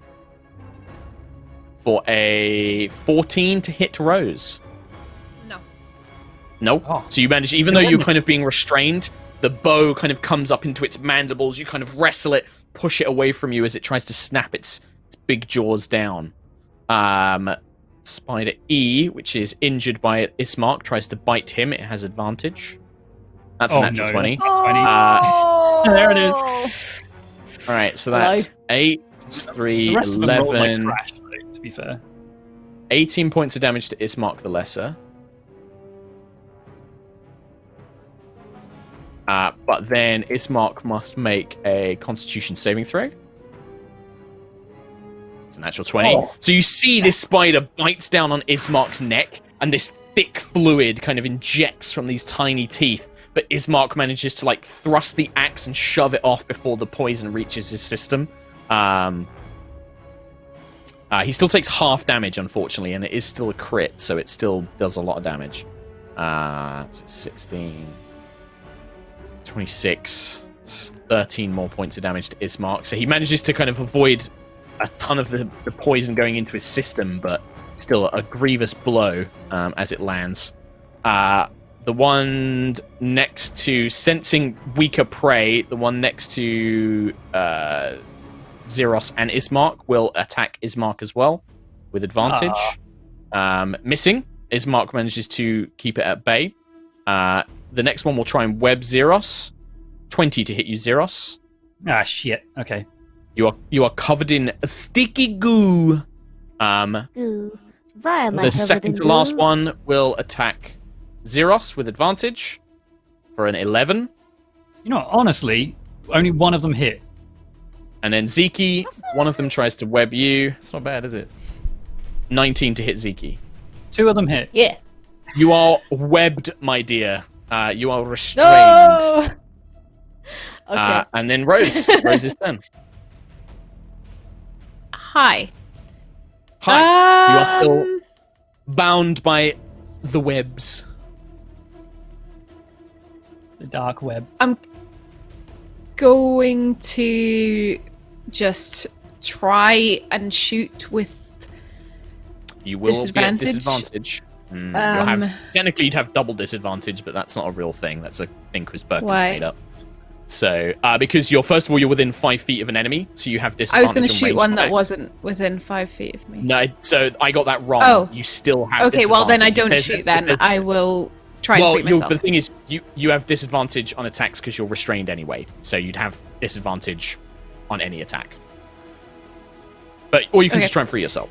for a 14 to hit Rose. No. No. Oh. So you manage, even though you're kind of being restrained, the bow kind of comes up into its mandibles. You kind of wrestle it, push it away from you as it tries to snap its big jaws down. Spider E, which is injured by Ismark, tries to bite him. It has advantage. That's a natural 20. Oh, There it is. All right, so that's 8, The 3, rest of them roll like 11, trash, though, to be fair. 18 points of damage to Ismark the Lesser. But then Ismark must make a Constitution saving throw. It's a natural 20. Oh. So you see this spider bites down on Ismark's neck, and this thick fluid kind of injects from these tiny teeth. But Ismark manages to like thrust the axe and shove it off before the poison reaches his system. He still takes half damage, unfortunately, and it is still a crit, so it still does a lot of damage. So 16, 26, 13 more points of damage to Ismark. So he manages to kind of avoid a ton of the poison going into his system, but still a grievous blow as it lands. The one next to, sensing weaker prey, the one next to Xeros and Ismark will attack Ismark as well with advantage. Missing. Ismark manages to keep it at bay. The next one will try and web Xeros. 20 to hit you, Xeros. Ah, shit. Okay. You are covered in sticky goo. Goo. Why am I The covered second in to last goo? one will attack Xeros with advantage for an 11. You know what, honestly, only one of them hit. And then Zeke, one of them tries to web you. It's not bad, is it? 19 to hit Zeke. 2 of them hit. Yeah. You are webbed, my dear. You are restrained. No! Okay. And then Rose. Rose's turn. Hi. Hi. You are still bound by the webs. The dark web. I'm going to just try and shoot with. You will be at Disadvantage? disadvantage. You'll Um, have, technically, you'd have double disadvantage, but that's not a real thing. That's a thing Chris Perkins Why? made up. So, because first of all, you're within 5 feet of an enemy, so you have I disadvantage. was going to on shoot ranged one that attacks. wasn't within 5 feet of me. No, so I got that wrong. Oh. You still have Okay, well then I disadvantage. don't There's- shoot then. there's- I will try and well, free myself. the thing is, you have disadvantage on attacks because you're restrained anyway, so you'd have disadvantage on any attack. Or you can Okay. just try and free yourself.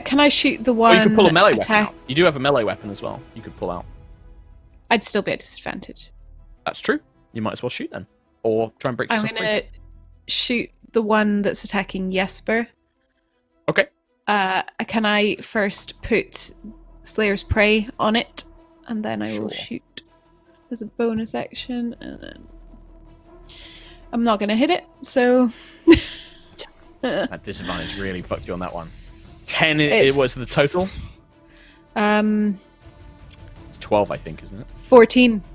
Can I shoot the Or one? you could pull a melee weapon attack? out. You do have a melee weapon as well. You could pull out. I'd still be at disadvantage. That's true. You might as well shoot then, or try and break I'm yourself gonna free. shoot the one that's attacking Jesper. Okay. Can I first put Slayer's Prey on it, and then I will Sure. shoot as a bonus action, and then I'm not gonna hit it, so. That disadvantage really fucked you on that one. 10 It's- it was the total. 14, It's 12, I think, isn't it?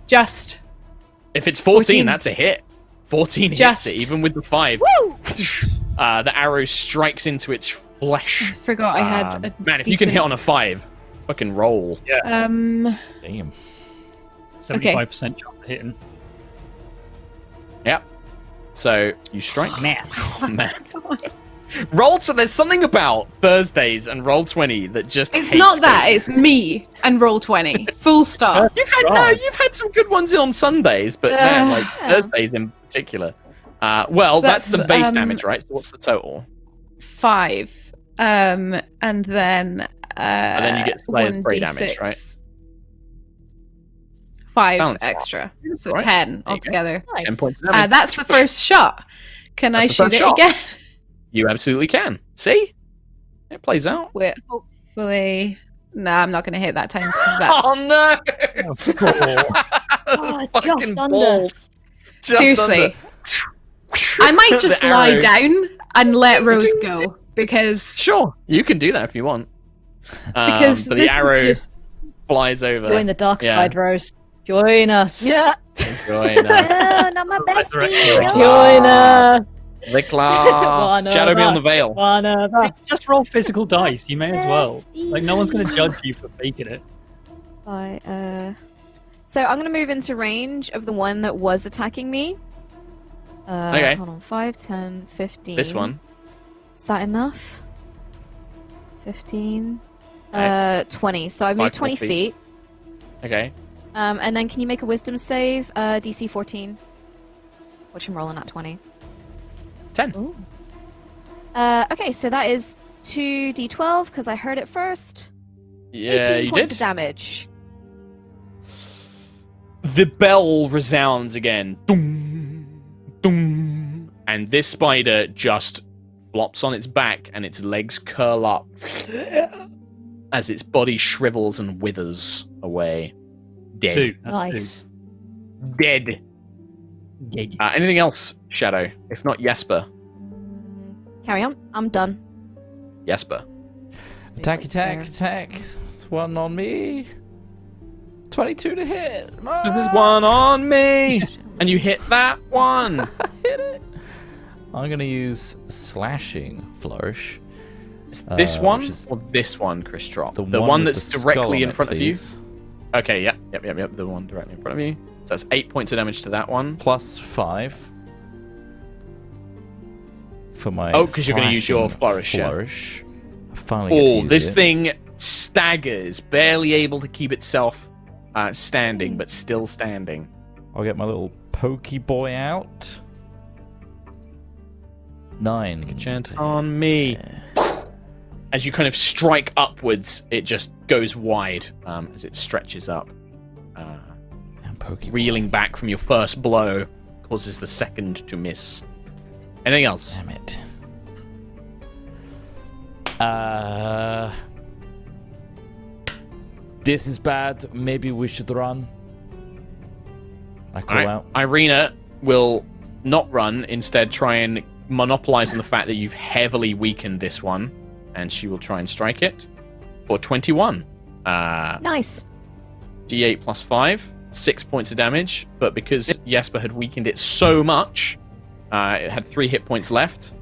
just. If it's 14, 14. that's a hit. 14 Just. hits it, even with the 5. The arrow strikes into its flesh. Forgot I had a Man, if you can decent- hit on a 5, fucking roll. Yeah. Damn. 75% chance of hitting. Yep. So you strike. Man. Oh, man. There's something about Thursdays and Roll20 that just It's hates not that, me. it's me and Roll20. Full stop. You've had some good ones in on Sundays, but man, like Thursdays in particular. Well, So that's the that's, base damage, right? So what's the total? 5. And then. And then you get Slayer's Prey damage, 1d6. right? 5 Sounds extra. So right. 10 There you go. altogether. 10 points of damage. That's the first shot. Can That's I the shoot first it shot. again? You absolutely can. See? It plays out. Wait, hopefully. Nah, I'm not going to hit that time. 'cause that's... Oh no! Oh, Fucking just under. balls. Just Seriously. under. I might just The lie arrow. down and let Rose go because Sure, you can do that if you want. because but this the arrow is just flies over. Join the dark Yeah. side, Rose. Join us. Yeah. Join Oh, not my bestie. Right. Join us. Rickla. One of Shadow me on the us. veil. One of us. It's just roll physical dice. You may as well. Like, no one's going to judge you for faking it. So I'm going to move into range of the one that was attacking me. Okay. Hold on. 5, 10, 15. This one. Is that enough? 15. Okay. 20. So I moved 20 feet. Okay. And then can you make a wisdom save? DC 14. Which I'm rolling at 20. 10. Okay, so that is 2d12 because I heard it first. Yeah, 18 you points did. of damage. The bell resounds again. Doom, doom. And this spider just flops on its back and its legs curl up as its body shrivels and withers away. Dead. 2. That's Nice. Dead. 2. Anything else, Shadow? If not Jesper. Carry on. I'm done. Jesper. Attack, Move right attack, attack. It's one on me. 22 to hit. There's one on me! And you hit that one! Hit it. I'm going to use slashing flourish. Is this Uh, one which is or this one, Chris Drop? The one with that's the skull directly on in it, front please. of you? Okay, yep. The one directly in front of you. So that's 8 points of damage to that one. Plus 5 for my. Oh, 'cause you're gonna use your slashing flourish, yeah. Flourish. I finally get to Oh, use this it. thing staggers, barely able to keep itself standing, but still standing. I'll get my little pokey boy out. 9. Chance on me. As you kind of strike upwards, it just goes wide as it stretches up. And pokey. Reeling back from your first blow causes the second to miss. Anything else? Damn it. This is bad. Maybe we should run. I call out. Irina will not run, instead try and monopolize on the fact that you've heavily weakened this one, and she will try and strike it for 21. Nice. D8 plus 5, 6 points of damage, but because Jesper had weakened it so much, it had 3 hit points left.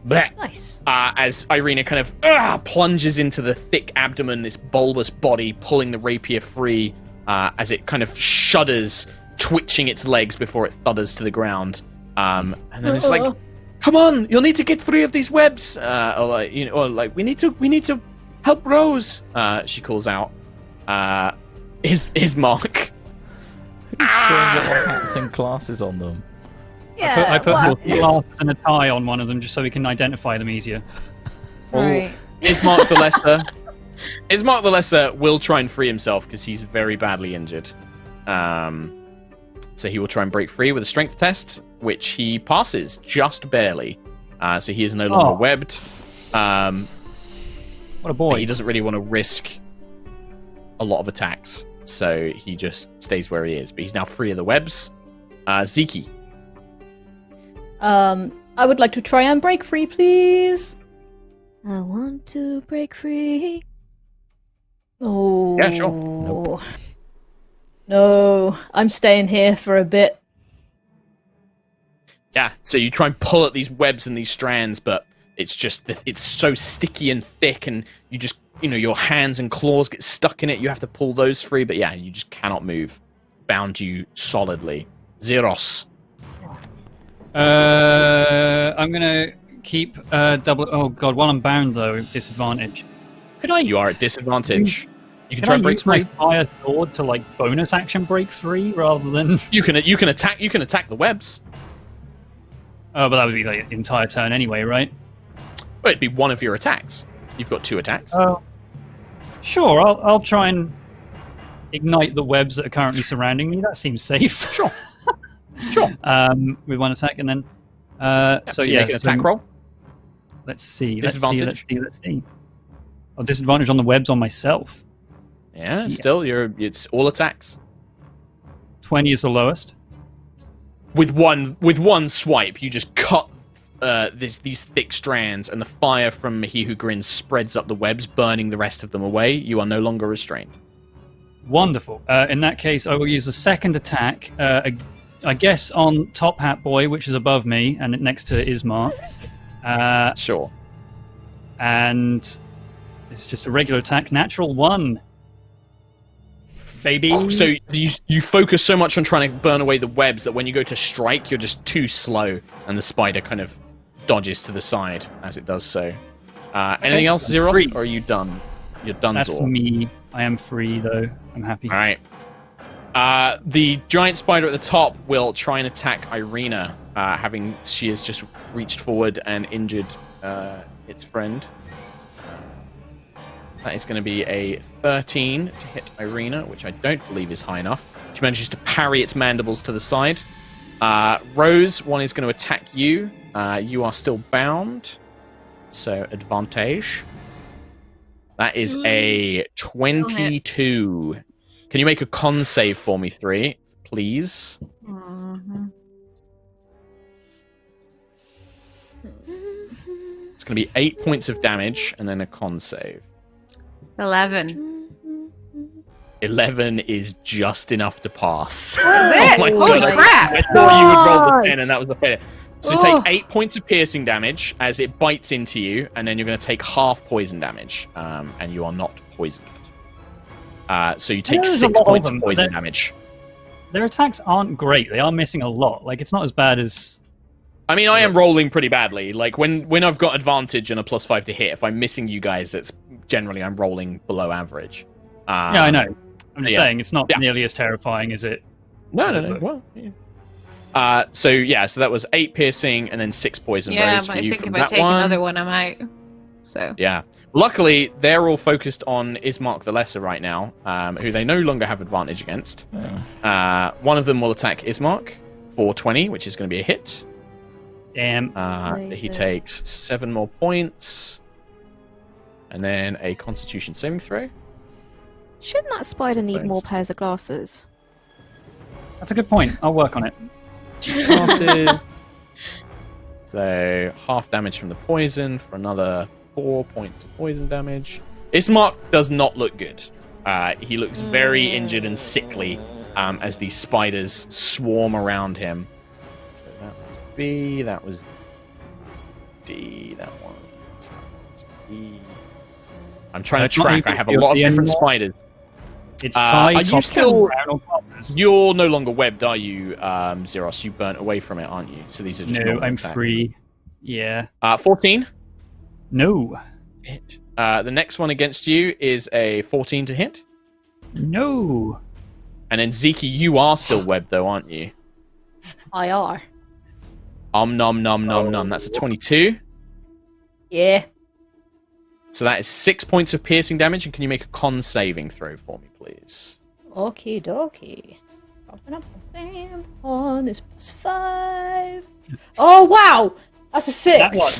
Blech. Nice. As Irina kind of plunges into the thick abdomen, this bulbous body, pulling the rapier free as it kind of shudders, twitching its legs before it thudders to the ground. And then it's like, "Come on, you'll need to get free of these webs." We need to help Rose. She calls out. His mark. Who's showing little hats and glasses on them? Yeah. I put well, more glasses and a tie on one of them just so we can identify them easier. right. Ismark the Lesser. Ismark the Lesser will try and free himself because he's very badly injured. So he will try and break free with a strength test, which he passes just barely. So he is no longer webbed. What a boy. He doesn't really want to risk a lot of attacks, so he just stays where he is. But he's now free of the webs. Ziki. I would like to try and break free, please. I want to break free. Oh. Yeah, sure. Nope. No, I'm staying here for a bit. Yeah, so you try and pull at these webs and these strands, but it's just, it's so sticky and thick, and you just, your hands and claws get stuck in it. You have to pull those free, but yeah, you just cannot move. Bound you solidly. Zeros. I'm gonna keep double. Oh god, while I'm bound though, disadvantage. Could I? You are at disadvantage. You can Could try I and break use free. my fire sword to bonus action break free rather than? You can attack. You can attack the webs. Oh, but that would be the entire turn anyway, right? Well, it'd be one of your attacks. You've got 2 attacks. Oh, sure. I'll try and ignite the webs that are currently surrounding me. That seems safe. Sure. Sure. With 1 attack, and then So you make an attack roll. Let's see. Disadvantage. Let's see. Oh, disadvantage on the webs on myself. Yeah, still, it's all attacks. 20 is the lowest. With one swipe, you just cut these thick strands, and the fire from He Who Grins spreads up the webs, burning the rest of them away. You are no longer restrained. Wonderful. In that case, I will use a second attack. I guess on Top Hat Boy, which is above me, and next to Ismark. Sure. And it's just a regular attack. Natural 1. Baby. Oh, so you focus so much on trying to burn away the webs that when you go to strike, you're just too slow, and the spider kind of dodges to the side as it does so. Anything else, Zeros, free. or are you done? You're done, That's Zor. me. I am free, though. I'm happy. All right. The giant spider at the top will try and attack Irina, having she has just reached forward and injured its friend. That is going to be a 13 to hit Irina, which I don't believe is high enough. She manages to parry its mandibles to the side. Rose, one is going to attack you. You are still bound, so advantage. That is a 22. Can you make a con save for me, 3, please? Mm-hmm. It's going to be 8 points of damage and then a con save. 11. 11 is just enough to pass. That was it? Holy God, crap! I thought you would roll the 10 and that was the failure. So Oh. take 8 points of piercing damage as it bites into you, and then you're going to take half poison damage, and you are not poisoned. So you take there's a 6 lot of points them, of but poison they're- damage. Their attacks aren't great. They are missing a lot. Like, it's not as bad as... I mean, I am rolling pretty badly. Like, when I've got advantage and a +5 to hit, if I'm missing you guys, it's generally I'm rolling below average. Yeah, I know. I'm just yeah. saying, it's not Yeah. nearly as terrifying as it... No. Well, yeah. So that was 8 piercing and then 6 poison. Yeah, Rose but for I you think from if I that take one. another one, I'm out. So. Yeah. Luckily, they're all focused on Ismark the Lesser right now, who they no longer have advantage against. One of them will attack Ismark for 20, which is going to be a hit. Damn. He takes 7 more points. And then a Constitution saving throw. Shouldn't that spider need bonus. more pairs of glasses? That's a good point. I'll work on it. Passes. So, half damage from the poison for another 4 points of poison damage. Ismark does not look good. He looks very injured and sickly as these spiders swarm around him. So that was B, that was D, that was E. I'm trying to It's not track. even I have a lot of the different anymore. spiders. It's are tied. you top still- down, or glasses. You're no longer webbed, are you, Zeros? You burnt away from it, aren't you? So these are just No, normal I'm attacks. free. Yeah. 14. No. Hit. The next one against you is a 14 to hit. No. And then Ziki, you are still webbed though, aren't you? I are. Nom nom nom nom. That's a 22. Yeah. So that is 6 points of piercing damage, and can you make a con saving throw for me, please? Okie dokie. On is +5. Oh wow, that's a 6. That one.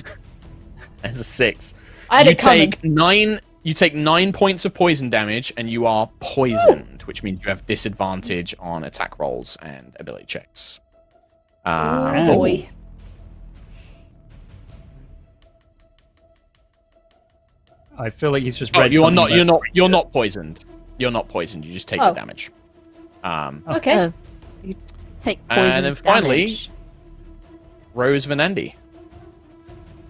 That's a 6. I had it coming. You take 9 points of poison damage, and you are poisoned, which means you have disadvantage on attack rolls and ability checks. Oh boy. I feel like he's just read you're not. something You're not poisoned. You're not poisoned. You just take the damage. Okay. You take poison And then finally, damage. Rose Venandi.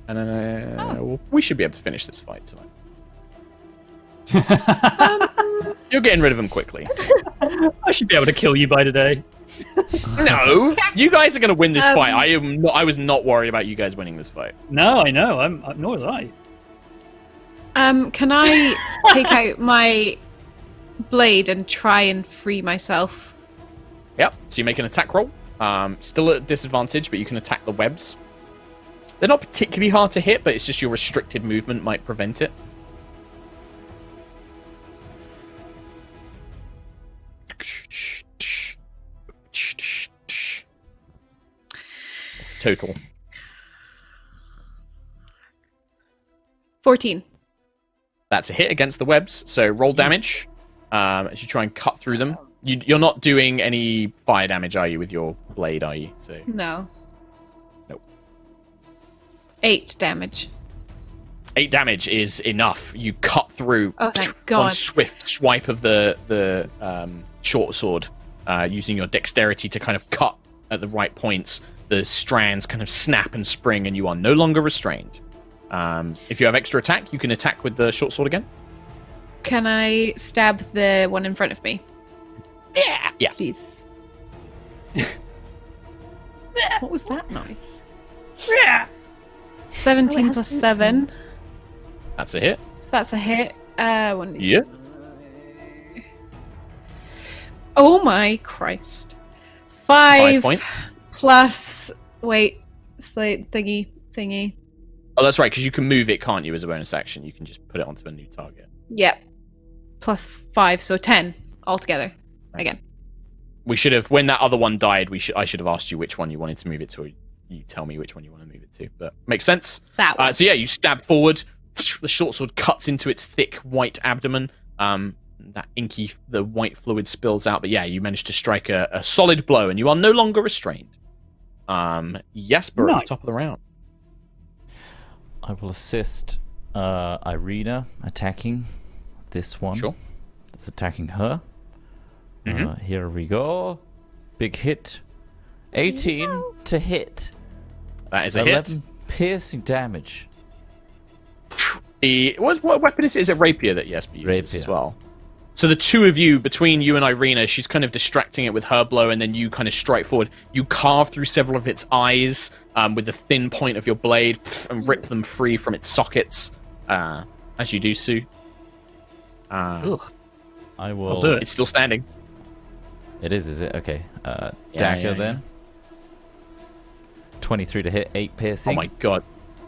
And then we should be able to finish this fight tonight. You're getting rid of him quickly. I should be able to kill you by today. No, you guys are going to win this fight. I was not worried about you guys winning this fight. No, I know. Nor was I. Can I take out my blade and try and free myself? Yep. So you make an attack roll. Still at disadvantage, but you can attack the webs. They're not particularly hard to hit, but it's just your restricted movement might prevent it. Total. 14. That's a hit against the webs, so roll damage as you try and cut through them. You're not doing any fire damage, are you, with your blade, are you? So No. Nope. 8 damage. 8 damage is enough. You cut through Oh, thank God. one swift swipe of the short sword, using your dexterity to kind of cut at the right points. The strands kind of snap and spring, and you are no longer restrained. If you have extra attack, you can attack with the short sword again. Can I stab the one in front of me? Yeah. Please. What was that noise? 17 has plus boots 7. That's a hit. So that's a hit. One. Yeah. Oh my Christ. 5 point. plus. Wait. Slate thingy. Oh, that's right, because you can move it, can't you, as a bonus action? You can just put it onto a new target. Yep. Plus 5, so 10 altogether. Again. We should have, when that other one died, I should have asked you which one you wanted to move it to, or you tell me which one you want to move it to. But makes sense. That one. So yeah, you stab forward. The short sword cuts into its thick white abdomen. That the white fluid spills out. But yeah, you managed to strike a solid blow, and you are no longer restrained. Jesper at the top of the round. I will assist Irina attacking this one. Sure. That's attacking her. Mhm. Here we go. Big hit. 18 to hit. That is a 11 hit. piercing damage. What weapon is it? Is it rapier that Jesper uses Rapier. as well? So the two of you, between you and Irina, she's kind of distracting it with her blow, and then you kind of strike forward. You carve through several of its eyes with the thin point of your blade and rip them free from its sockets. As you do, Sue. Ugh. I will. I'll do it. It's still standing. It is it? Okay. Dagger yeah. then. 23 to hit, 8 piercing. Oh my god.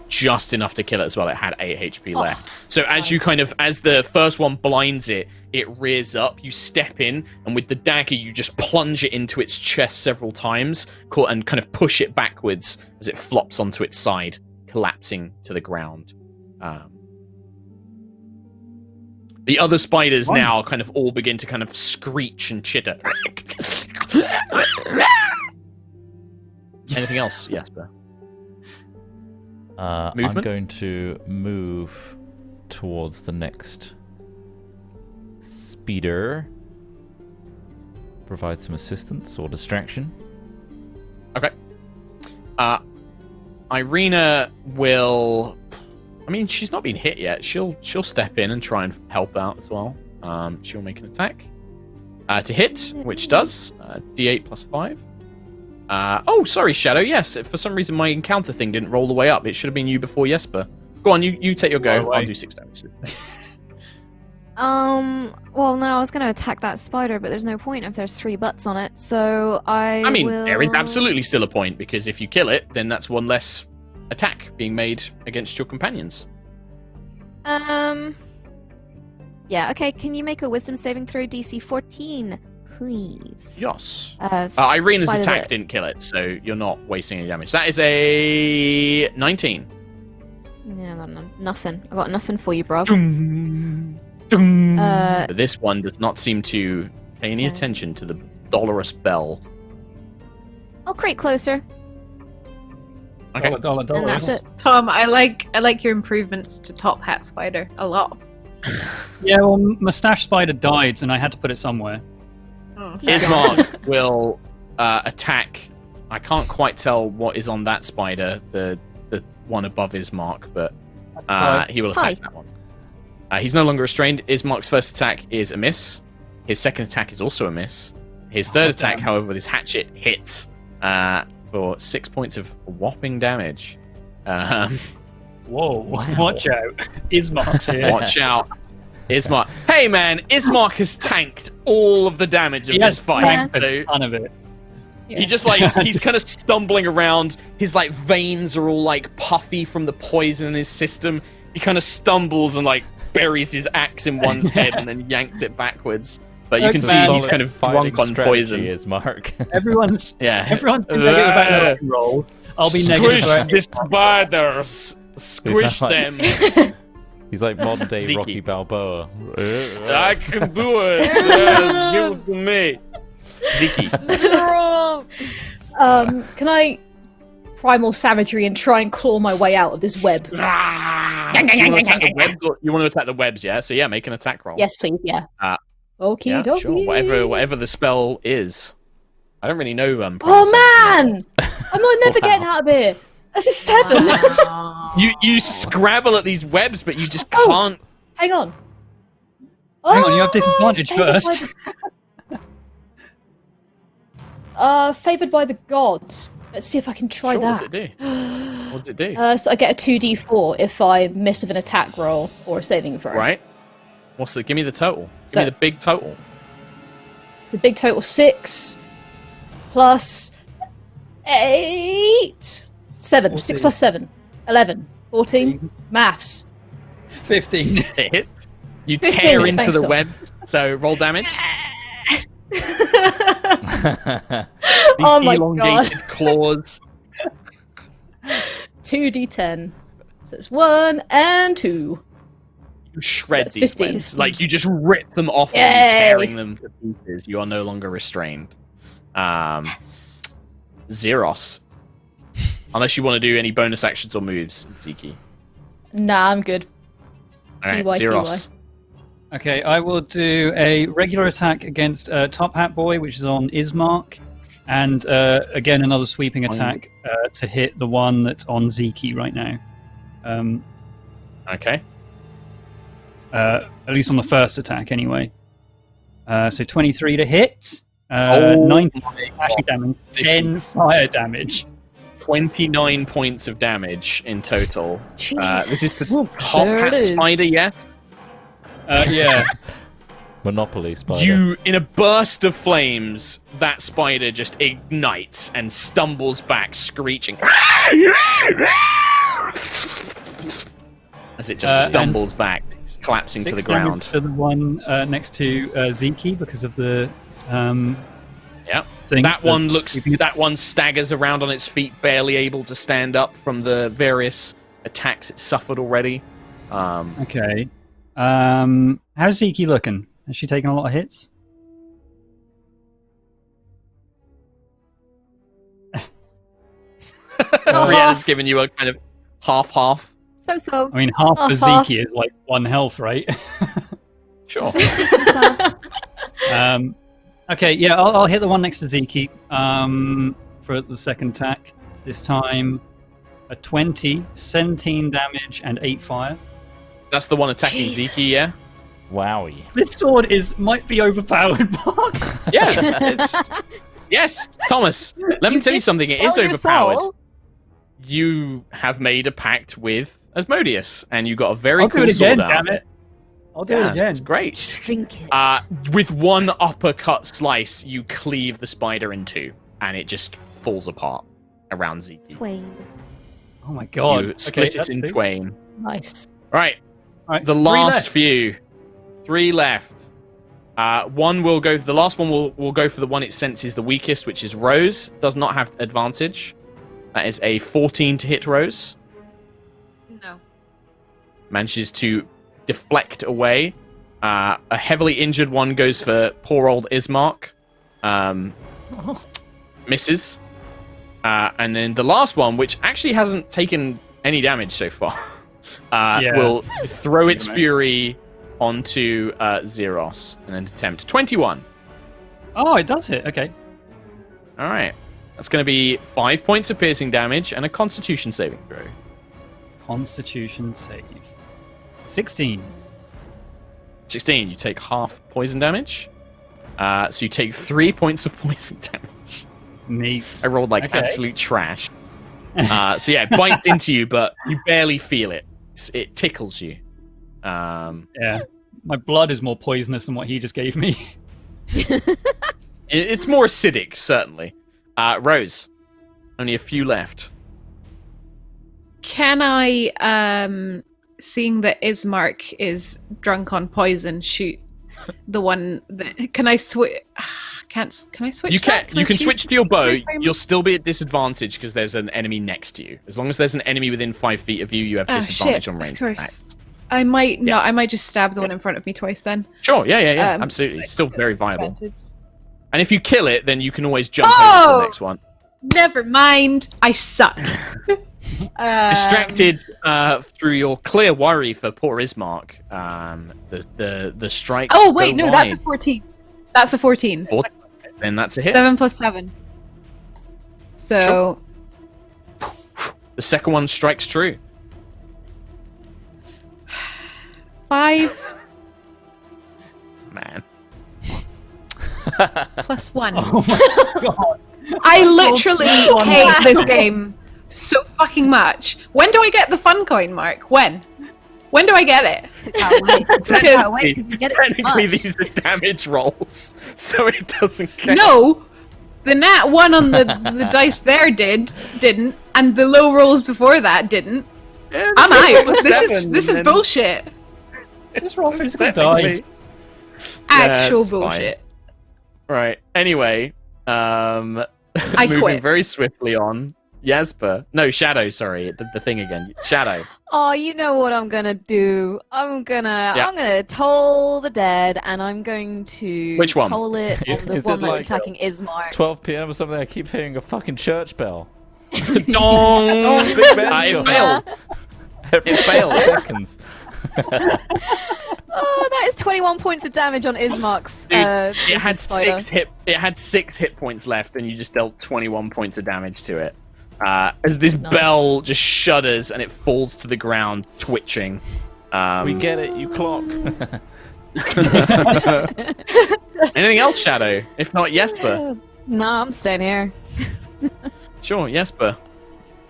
Just enough to kill it as well. It had 8 HP left. So as you as the first one blinds it, it rears up, you step in, and with the dagger you just plunge it into its chest several times and kind of push it backwards as it flops onto its side, collapsing to the ground. The other spiders now kind of all begin to kind of screech and chitter. Anything else, Jesper? I'm Movement? going to move towards the next speeder. Provide some assistance or distraction. Okay. Irina will... I mean, she's not been hit yet. She'll step in and try and help out as well. She'll make an attack. To hit, which does. D8 plus 5. Sorry, Shadow. Yes, for some reason my encounter thing didn't roll the way up. It should have been you before Jesper. Go on, you take your go. I'll do 6 damage. Well, no, I was going to attack that spider, but there's no point if there's 3 butts on it, so I mean, will... there is absolutely still a point, because if you kill it, then that's one less attack being made against your companions. Yeah, okay, can you make a wisdom saving throw DC 14, please? Yes. spider Irina's attack that- didn't kill it, so you're not wasting any damage. That is a 19. Yeah, nothing. I got nothing for you, bro. But this one does not seem to pay any Okay. attention to the dolorous bell. I'll creep closer, Okay. $1. and that's it. Tom, I like your improvements to Top Hat Spider a lot. Yeah, well, Mustache Spider died, and I had to put it somewhere. Oh, Ismark will attack. I can't quite tell what is on that spider, the one above Ismark, but he will attack that one. He's no longer restrained. Ismark's first attack is a miss. His second attack is also a miss. His third attack, however, with his hatchet hits for 6 points of whopping damage. Whoa, watch out. Ismark's here. Watch out. Ismark. Hey, man, Ismark has tanked all of the damage of He this has fight. tanked So a ton of it. he just he's kind of stumbling around. His veins are all puffy from the poison in his system. He kind of stumbles and buries his axe in one's head and then yanks it backwards. But you can see he's kind of drunk on poison. Is Mark. Everyone's been negative about the rock and roll. I'll be negative Squish about the spiders. Squish not them. He's like modern day Zeke. Rocky Balboa. I can do it. Yes, give it to me. Ziki. Can I primal savagery and try and claw my way out of this web? Do you want to attack the webs? You want to attack the webs, yeah? So yeah, make an attack roll. Yes, please. Yeah. Okie Yeah, dokie. sure. Whatever the spell is. I don't really know. Oh man! I'm not never getting out of here. That's a 7. You scrabble at these webs, but you just Oh. can't. Hang on. Hang on, you have disadvantage favoured first. Favored by the gods. Let's see if I can try Sure, that. what does it do? What does it do? So I get a 2d4 if I miss with an attack roll or a saving throw. Right. Give me the total. So- Give me the big total. It's a big total 6 plus 8. 7. 6 14. plus 7. 11. 14. Maths. 15. It hits. You 15, tear into thanks, the Tom. web. So roll damage. These Oh my elongated claws. 2d10. So it's 1 and 2. You shred that's these 15. webs. You just rip them off of you, Yay. tearing them to pieces. You are no longer restrained. Zeros. Unless you want to do any bonus actions or moves, Ziki. Nah, I'm good. Alright, TY. Zeros. Okay, I will do a regular attack against Top Hat Boy, which is on Ismark, and again another sweeping attack to hit the one that's on Ziki right now. Okay. At least on the first attack, anyway. So 23 to hit, 9 actually damage, 10 fire damage. 29 points of damage in total. This is the Whoop, top there it hat is. spider, yes? Yeah. Monopoly spider. You, in a burst of flames, that spider just ignites and stumbles back, screeching. As it just stumbles back, collapsing to the 6 damage ground. to the one next to Ziki because of the Yeah. thing. That one staggers around on its feet, barely able to stand up from the various attacks it suffered already. Okay. How's Ziki looking? Has she taken a lot of hits? Brianna's given you a kind of half-half. So. I mean, half of Half. Ziki is like 1 health, right? Sure. Okay, yeah, I'll hit the one next to Ziki for the second attack. This time, a 20, 17 damage, and 8 fire. That's the one attacking Ziki, yeah? Wowie. This sword might be overpowered, Mark. Yeah. Yes, Thomas. Let me tell you something. It is overpowered. You have made a pact with Asmodeus, and you got a very I'll cool do it again, sword out damn of it. I'll do it again. It's great. Trinket. With one uppercut slice, you cleave the spider in two, and it just falls apart around Ziki. Twain. Oh my god. You split Okay, it in that's twain. Nice. Right. Right, the three last left. few. 3 left. One will go. The last one will go for the one it senses the weakest, which is Rose. Does not have advantage. That is a 14 to hit Rose. No. Manages to deflect away. A heavily injured one goes for poor old Ismark. Misses. And then the last one, which actually hasn't taken any damage so far, will throw its fury onto Zeros in an attempt. 21. Oh, it does hit. Okay. All right. That's going to be 5 points of piercing damage and a Constitution saving throw. Constitution save. 16. 16. You take half poison damage. So you take 3 points of poison damage. Neat. I rolled like absolute trash. So yeah, it bites into you, but you barely feel it. It tickles you. Yeah. My blood is more poisonous than what he just gave me. It's more acidic, certainly. Rose, only a few left. Can I, seeing that Ismark is drunk on poison, shoot the one that... Can I switch... Can I switch? You can. that? You can I switch choose to your bow. frame? You'll still be at disadvantage because there's an enemy next to you. As long as there's an enemy within 5 feet of you, you have disadvantage on range Of course. attacks. I might not. I might just stab the one in front of me twice then. Sure. Yeah. Um, Absolutely. like, Still very viable. Advantage. And if you kill it, then you can always jump over to the next one. Never mind. I suck. Distracted through your clear worry for poor Ismark. The strikes. Oh wait, go no, wide. that's a 14. That's a 14. Then that's a hit. 7 plus 7. So The second one strikes true. 5 Man. plus 1. Oh my god. I literally hate this game so fucking much. When do I get the fun coin, Mark? When? When do I get it? Technically, these are damage rolls, so it doesn't count. No, the nat 1 on the dice there didn't, and the low rolls before that didn't. Yeah, I'm out. This seven, is bullshit. Just roll physical technically- dice. Actual it's fine. bullshit. Right. Anyway, moving quit. very swiftly on. Yasper. No, Shadow. Sorry, the thing again. Shadow. Oh, you know what I'm gonna do? I'm gonna toll the dead, and I'm going to Which one? toll it on the Is one it that's like attacking Ismark. 12 p.m. or something. I keep hearing a fucking church bell. Dong! Big Ben's It gone. failed. Every It failed. 4 seconds. Oh, that is 21 points of damage on Ismark's. Dude, it business had spider. 6 hit. It had 6 hit points left, and you just dealt 21 points of damage to it. As this bell just shudders and it falls to the ground, twitching. We get it, you clock. Anything else, Shadow? If not, Jesper. Nah, I'm staying here. Sure, Jesper.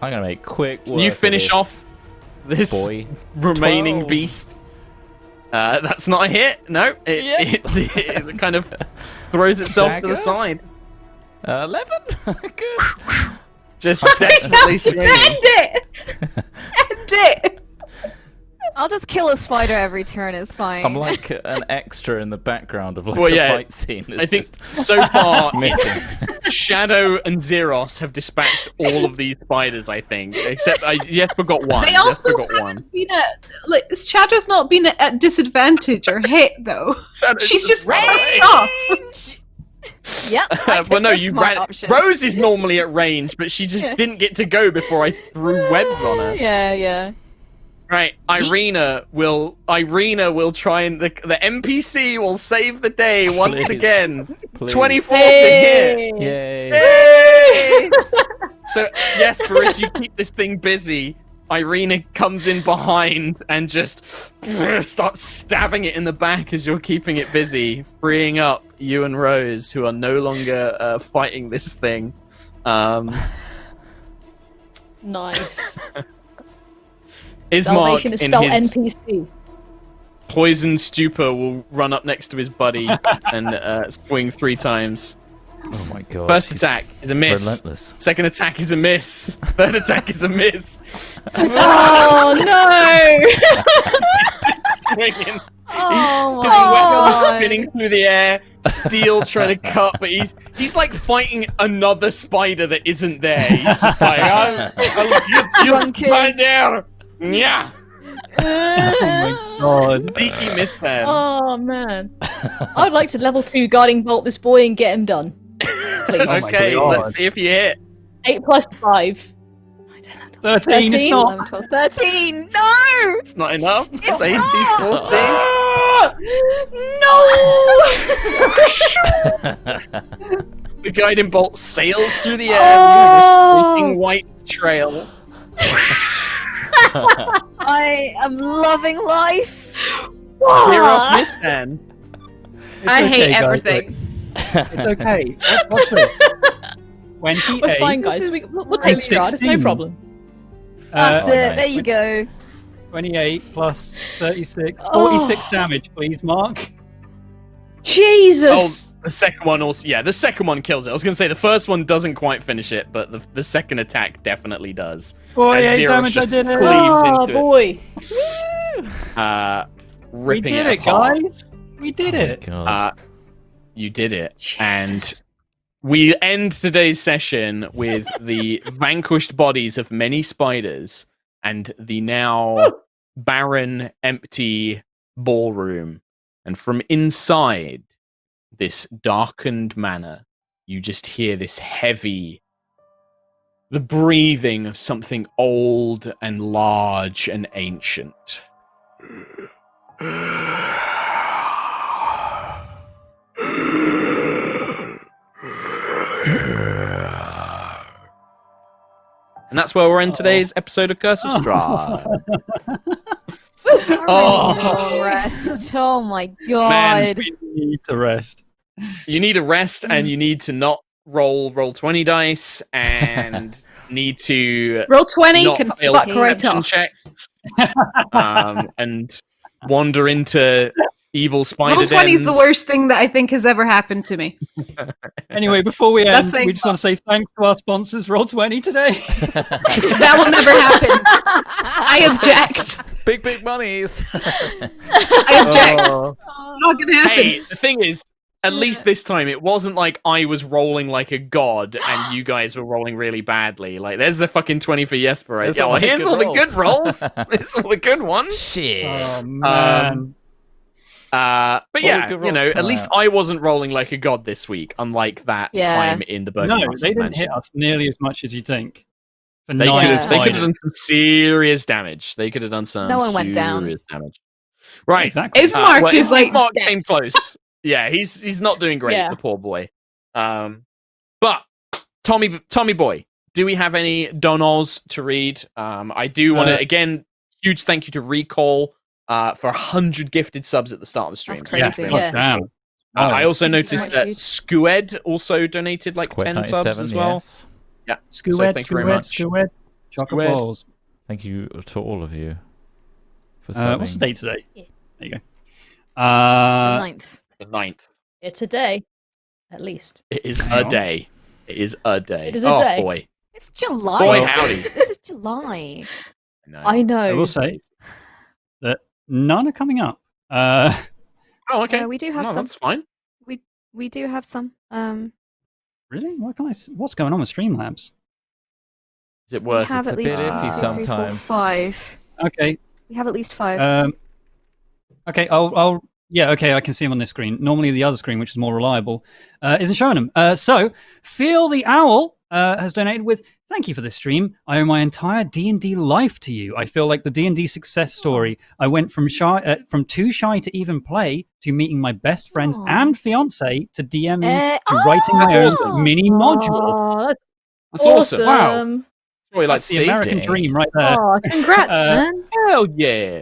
I'm gonna make quick work Can you of finish this, off this boy. remaining 12. beast? That's not a hit. No, it kind of throws itself to the Dagger? side. 11. Good. Just desperately swinging. End it! End it! I'll just kill a spider every turn. It's fine. I'm like an extra in the background of like Well, a yeah, fight scene. It's I think just so far, missing. Shadow and Zeros have dispatched all of these spiders, I think. Except Jesper got one. They also Jesper got one. haven't been at Shadow's not been at disadvantage or hit though. Shadow's She's just ran away. off. Yep. I took Well, no, the you smart ran. option. Rose is normally at range, but she just didn't get to go before I threw webs on her. Yeah. Right, Irina will try and the NPC will save the day once Please. again. Please. 24 to hit. Yay. Hey! So Jesper, as you keep this thing busy, Irina comes in behind and just starts stabbing it in the back as you're keeping it busy, freeing up you and Rose, who are no longer fighting this thing. Nice. Ismark Salvation is in spelled his NPC. poison stupor will run up next to his buddy and swing 3 times. Oh my god. First he's attack is a miss. Relentless. Second attack is a miss. Third attack is a miss. Oh no! swinging. Oh His my weapon's God. spinning through the air, steel trying to cut, but he's like fighting another spider that isn't there. He's just like, I'll get you, Drunken. spider! Yeah! Oh my god. Zeke missed them. Oh man. I would like to level 2 guarding bolt this boy and get him done. Please. Oh my Okay, God. let's see if you hit. 8 plus 5. 13, it's 13? not. 11, 12, 13. No! It's not enough. It's AC not. 14. The guiding bolt sails through the air, leaving a streaking white trail. I am loving life. Heroes missed then. It's I okay, hate guys, everything. look. It's okay. Watch this. 28. We're fine, guys. We'll take Strahd. It's no 16. problem. That's Uh, it. There you go. 28 plus 36. 46 damage, please, Mark. Oh, Jesus! the second one also. Yeah, the second one kills it. I was going to say the first one doesn't quite finish it, but the second attack definitely does. 48 Zeros damage, I just did it. cleaves Oh into boy! We ripping did it it, apart. guys. We did it. God. You did it. Jesus. And we end today's session with the vanquished bodies of many spiders and the now barren, empty ballroom. And from inside this darkened manor, you just hear this heavy, the breathing of something old and large and ancient. And that's where we're in today's episode of Curse of Strahd. Oh, rest. Oh my Man, god. We need to rest. You need a rest, and you need to not roll 20 dice, and need to Roll 20 not can fail fuck right perception off. checks, and wander into evil spider Roll 20 is the dens. worst thing that I think has ever happened to me. Anyway, before we end, That's saying we just want to say thanks to our sponsors, Roll20 today. That will never happen. I object. Big monies. I object. Oh. Not gonna happen. Hey, the thing is, at least this time, it wasn't like I was rolling like a god and you guys were rolling really badly. Like, there's the fucking 20 for Jesper, right? There's Yeah, all well, the here's good all the good rolls. rolls. Here's all the good ones. Shit. Oh, man. But All yeah, the good you know, rolls at come least out. I wasn't rolling like a god this week, unlike that Yeah. time in the Burger No, Masters they didn't Mansion. hit us nearly as much as you think. For They nine could have spiders. done some serious damage. They could have done some No one went down. serious damage. Right. Exactly. Ismark well, is like Ismark dead. came close. Yeah, he's not doing great, Yeah. the poor boy. But Tommy boy, do we have any donos to read? I do want to again, huge thank you to Recall for 100 gifted subs at the start of the stream. That's So thanks crazy. very God much. damn. I also Thank you noticed very that much, Skued also donated like Square 10 subs 97, as well. yes. Yeah. Squid, So thank you very much. Squid. Chocolate Squid. balls. Thank you to all of you for subbing. What's the date today? Yeah. There you go. The 9th. The 9th. It's a day, at least. It is Hang a on. day. It is a day. It is a oh day. boy. It's July. Boy, guys. howdy. This is July. I I know. will say that none are coming up. Uh, Oh, okay. We do have No, some. that's fine. We do have some. really? What's going on with Streamlabs? Is it We worth have it? at a least bit iffy 1, 2, 3, 4, sometimes. 5. Okay. We have at least 5. Okay. Yeah. Okay. I can see them on this screen. Normally, the other screen, which is more reliable, isn't showing them. So, Feel the Owl has donated with. Thank you for this stream. I owe my entire D&D life to you. I feel like the D&D success story. I went from too shy to even play to meeting my best friends Aw. and fiance to DMing Eh, to writing my that's own mini module. Oh, that's That's awesome. Wow. awesome. That's what we like That's to the see. American Dang. dream right there. Oh, congrats, Uh, man. Hell yeah.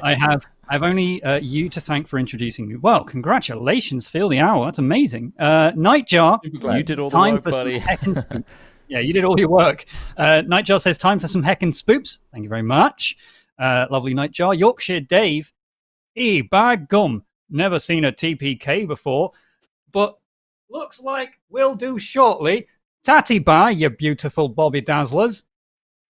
I've only you to thank for introducing me. Well, congratulations, Phil the Owl. That's amazing. Nightjar, Super glad. You did all the time work, for buddy. some heckin' spoop. Yeah, you did all your work. Nightjar says time for some heckin' spoops. Thank you very much. Lovely Nightjar. Yorkshire Dave. By gum. Never seen a TPK before, but looks like we'll do shortly. Tatty bye, you beautiful Bobby Dazzlers.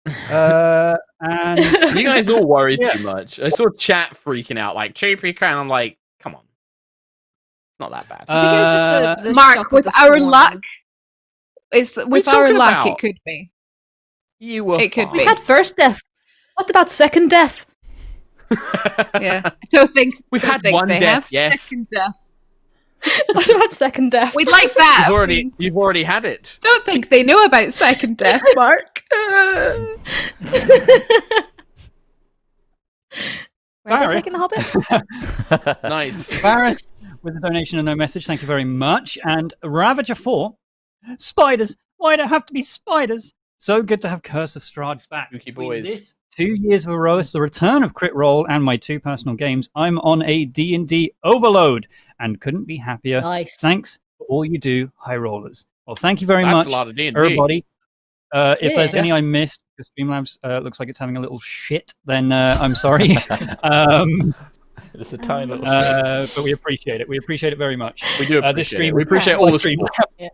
And You guys all worry Yeah. too much. I saw chat freaking out, like, Cheapy and I'm like, come on. It's not that bad. I think it was just the Mark, shock of with the our swarm. luck, with our talking luck, about? it could be. You were It could fine. be. We've had first death. What about second death? Yeah, I don't think We've don't had think one they death, have yes. second death. What about second death? We'd like that. You've already had it. Don't think they know about second death, Mark. Where are they Barrett. taking the hobbits? Nice. Barrett with a donation and no message. Thank you very much. And Ravager4, spiders. Why do it have to be spiders? So good to have Curse of Strahd back. Spooky Between boys. This, 2 years of Erois, the return of Crit Roll, and my 2 personal games, I'm on a D&D overload and couldn't be happier. Nice. Thanks for all you do, High Rollers. Well, thank you very That's much, a lot of D&D. everybody. If there's Yeah. any I missed, because Streamlabs looks like it's having a little shit, then I'm sorry. It's a tiny little. But we appreciate it. We appreciate it very much. We do This appreciate stream it. We appreciate my all the stream. support.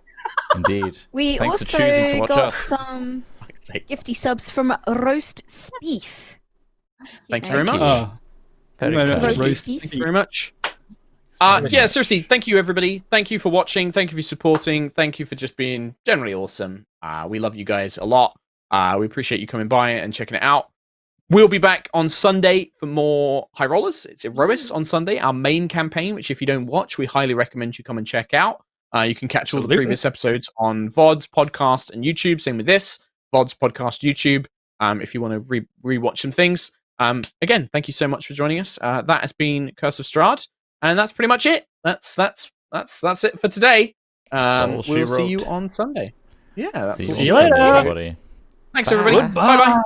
Indeed. We Thanks for choosing to also watch got us. some For fuck's sake. gifty subs from Roast Speef. Thank you very Thank much. you. Oh, Very no, no, exciting. roast. Thank you very much. Very Yeah, nice. seriously, thank you, everybody. Thank you for watching. Thank you for supporting. Thank you for just being generally awesome. We love you guys a lot. We appreciate you coming by and checking it out. We'll be back on Sunday for more High Rollers. It's Erois on Sunday, our main campaign, which if you don't watch, we highly recommend you come and check out. You can catch all the Absolutely. previous episodes on VODs, podcast, and YouTube. Same with this. VODs, podcast, YouTube. If you want to rewatch some things. Again, thank you so much for joining us. That has been Curse of Strahd, and that's pretty much it. That's it for today. all she We'll see wrote. you on Sunday. Yeah, that's all See See you you later. everybody. Thanks, Bye. everybody. Goodbye. Bye bye.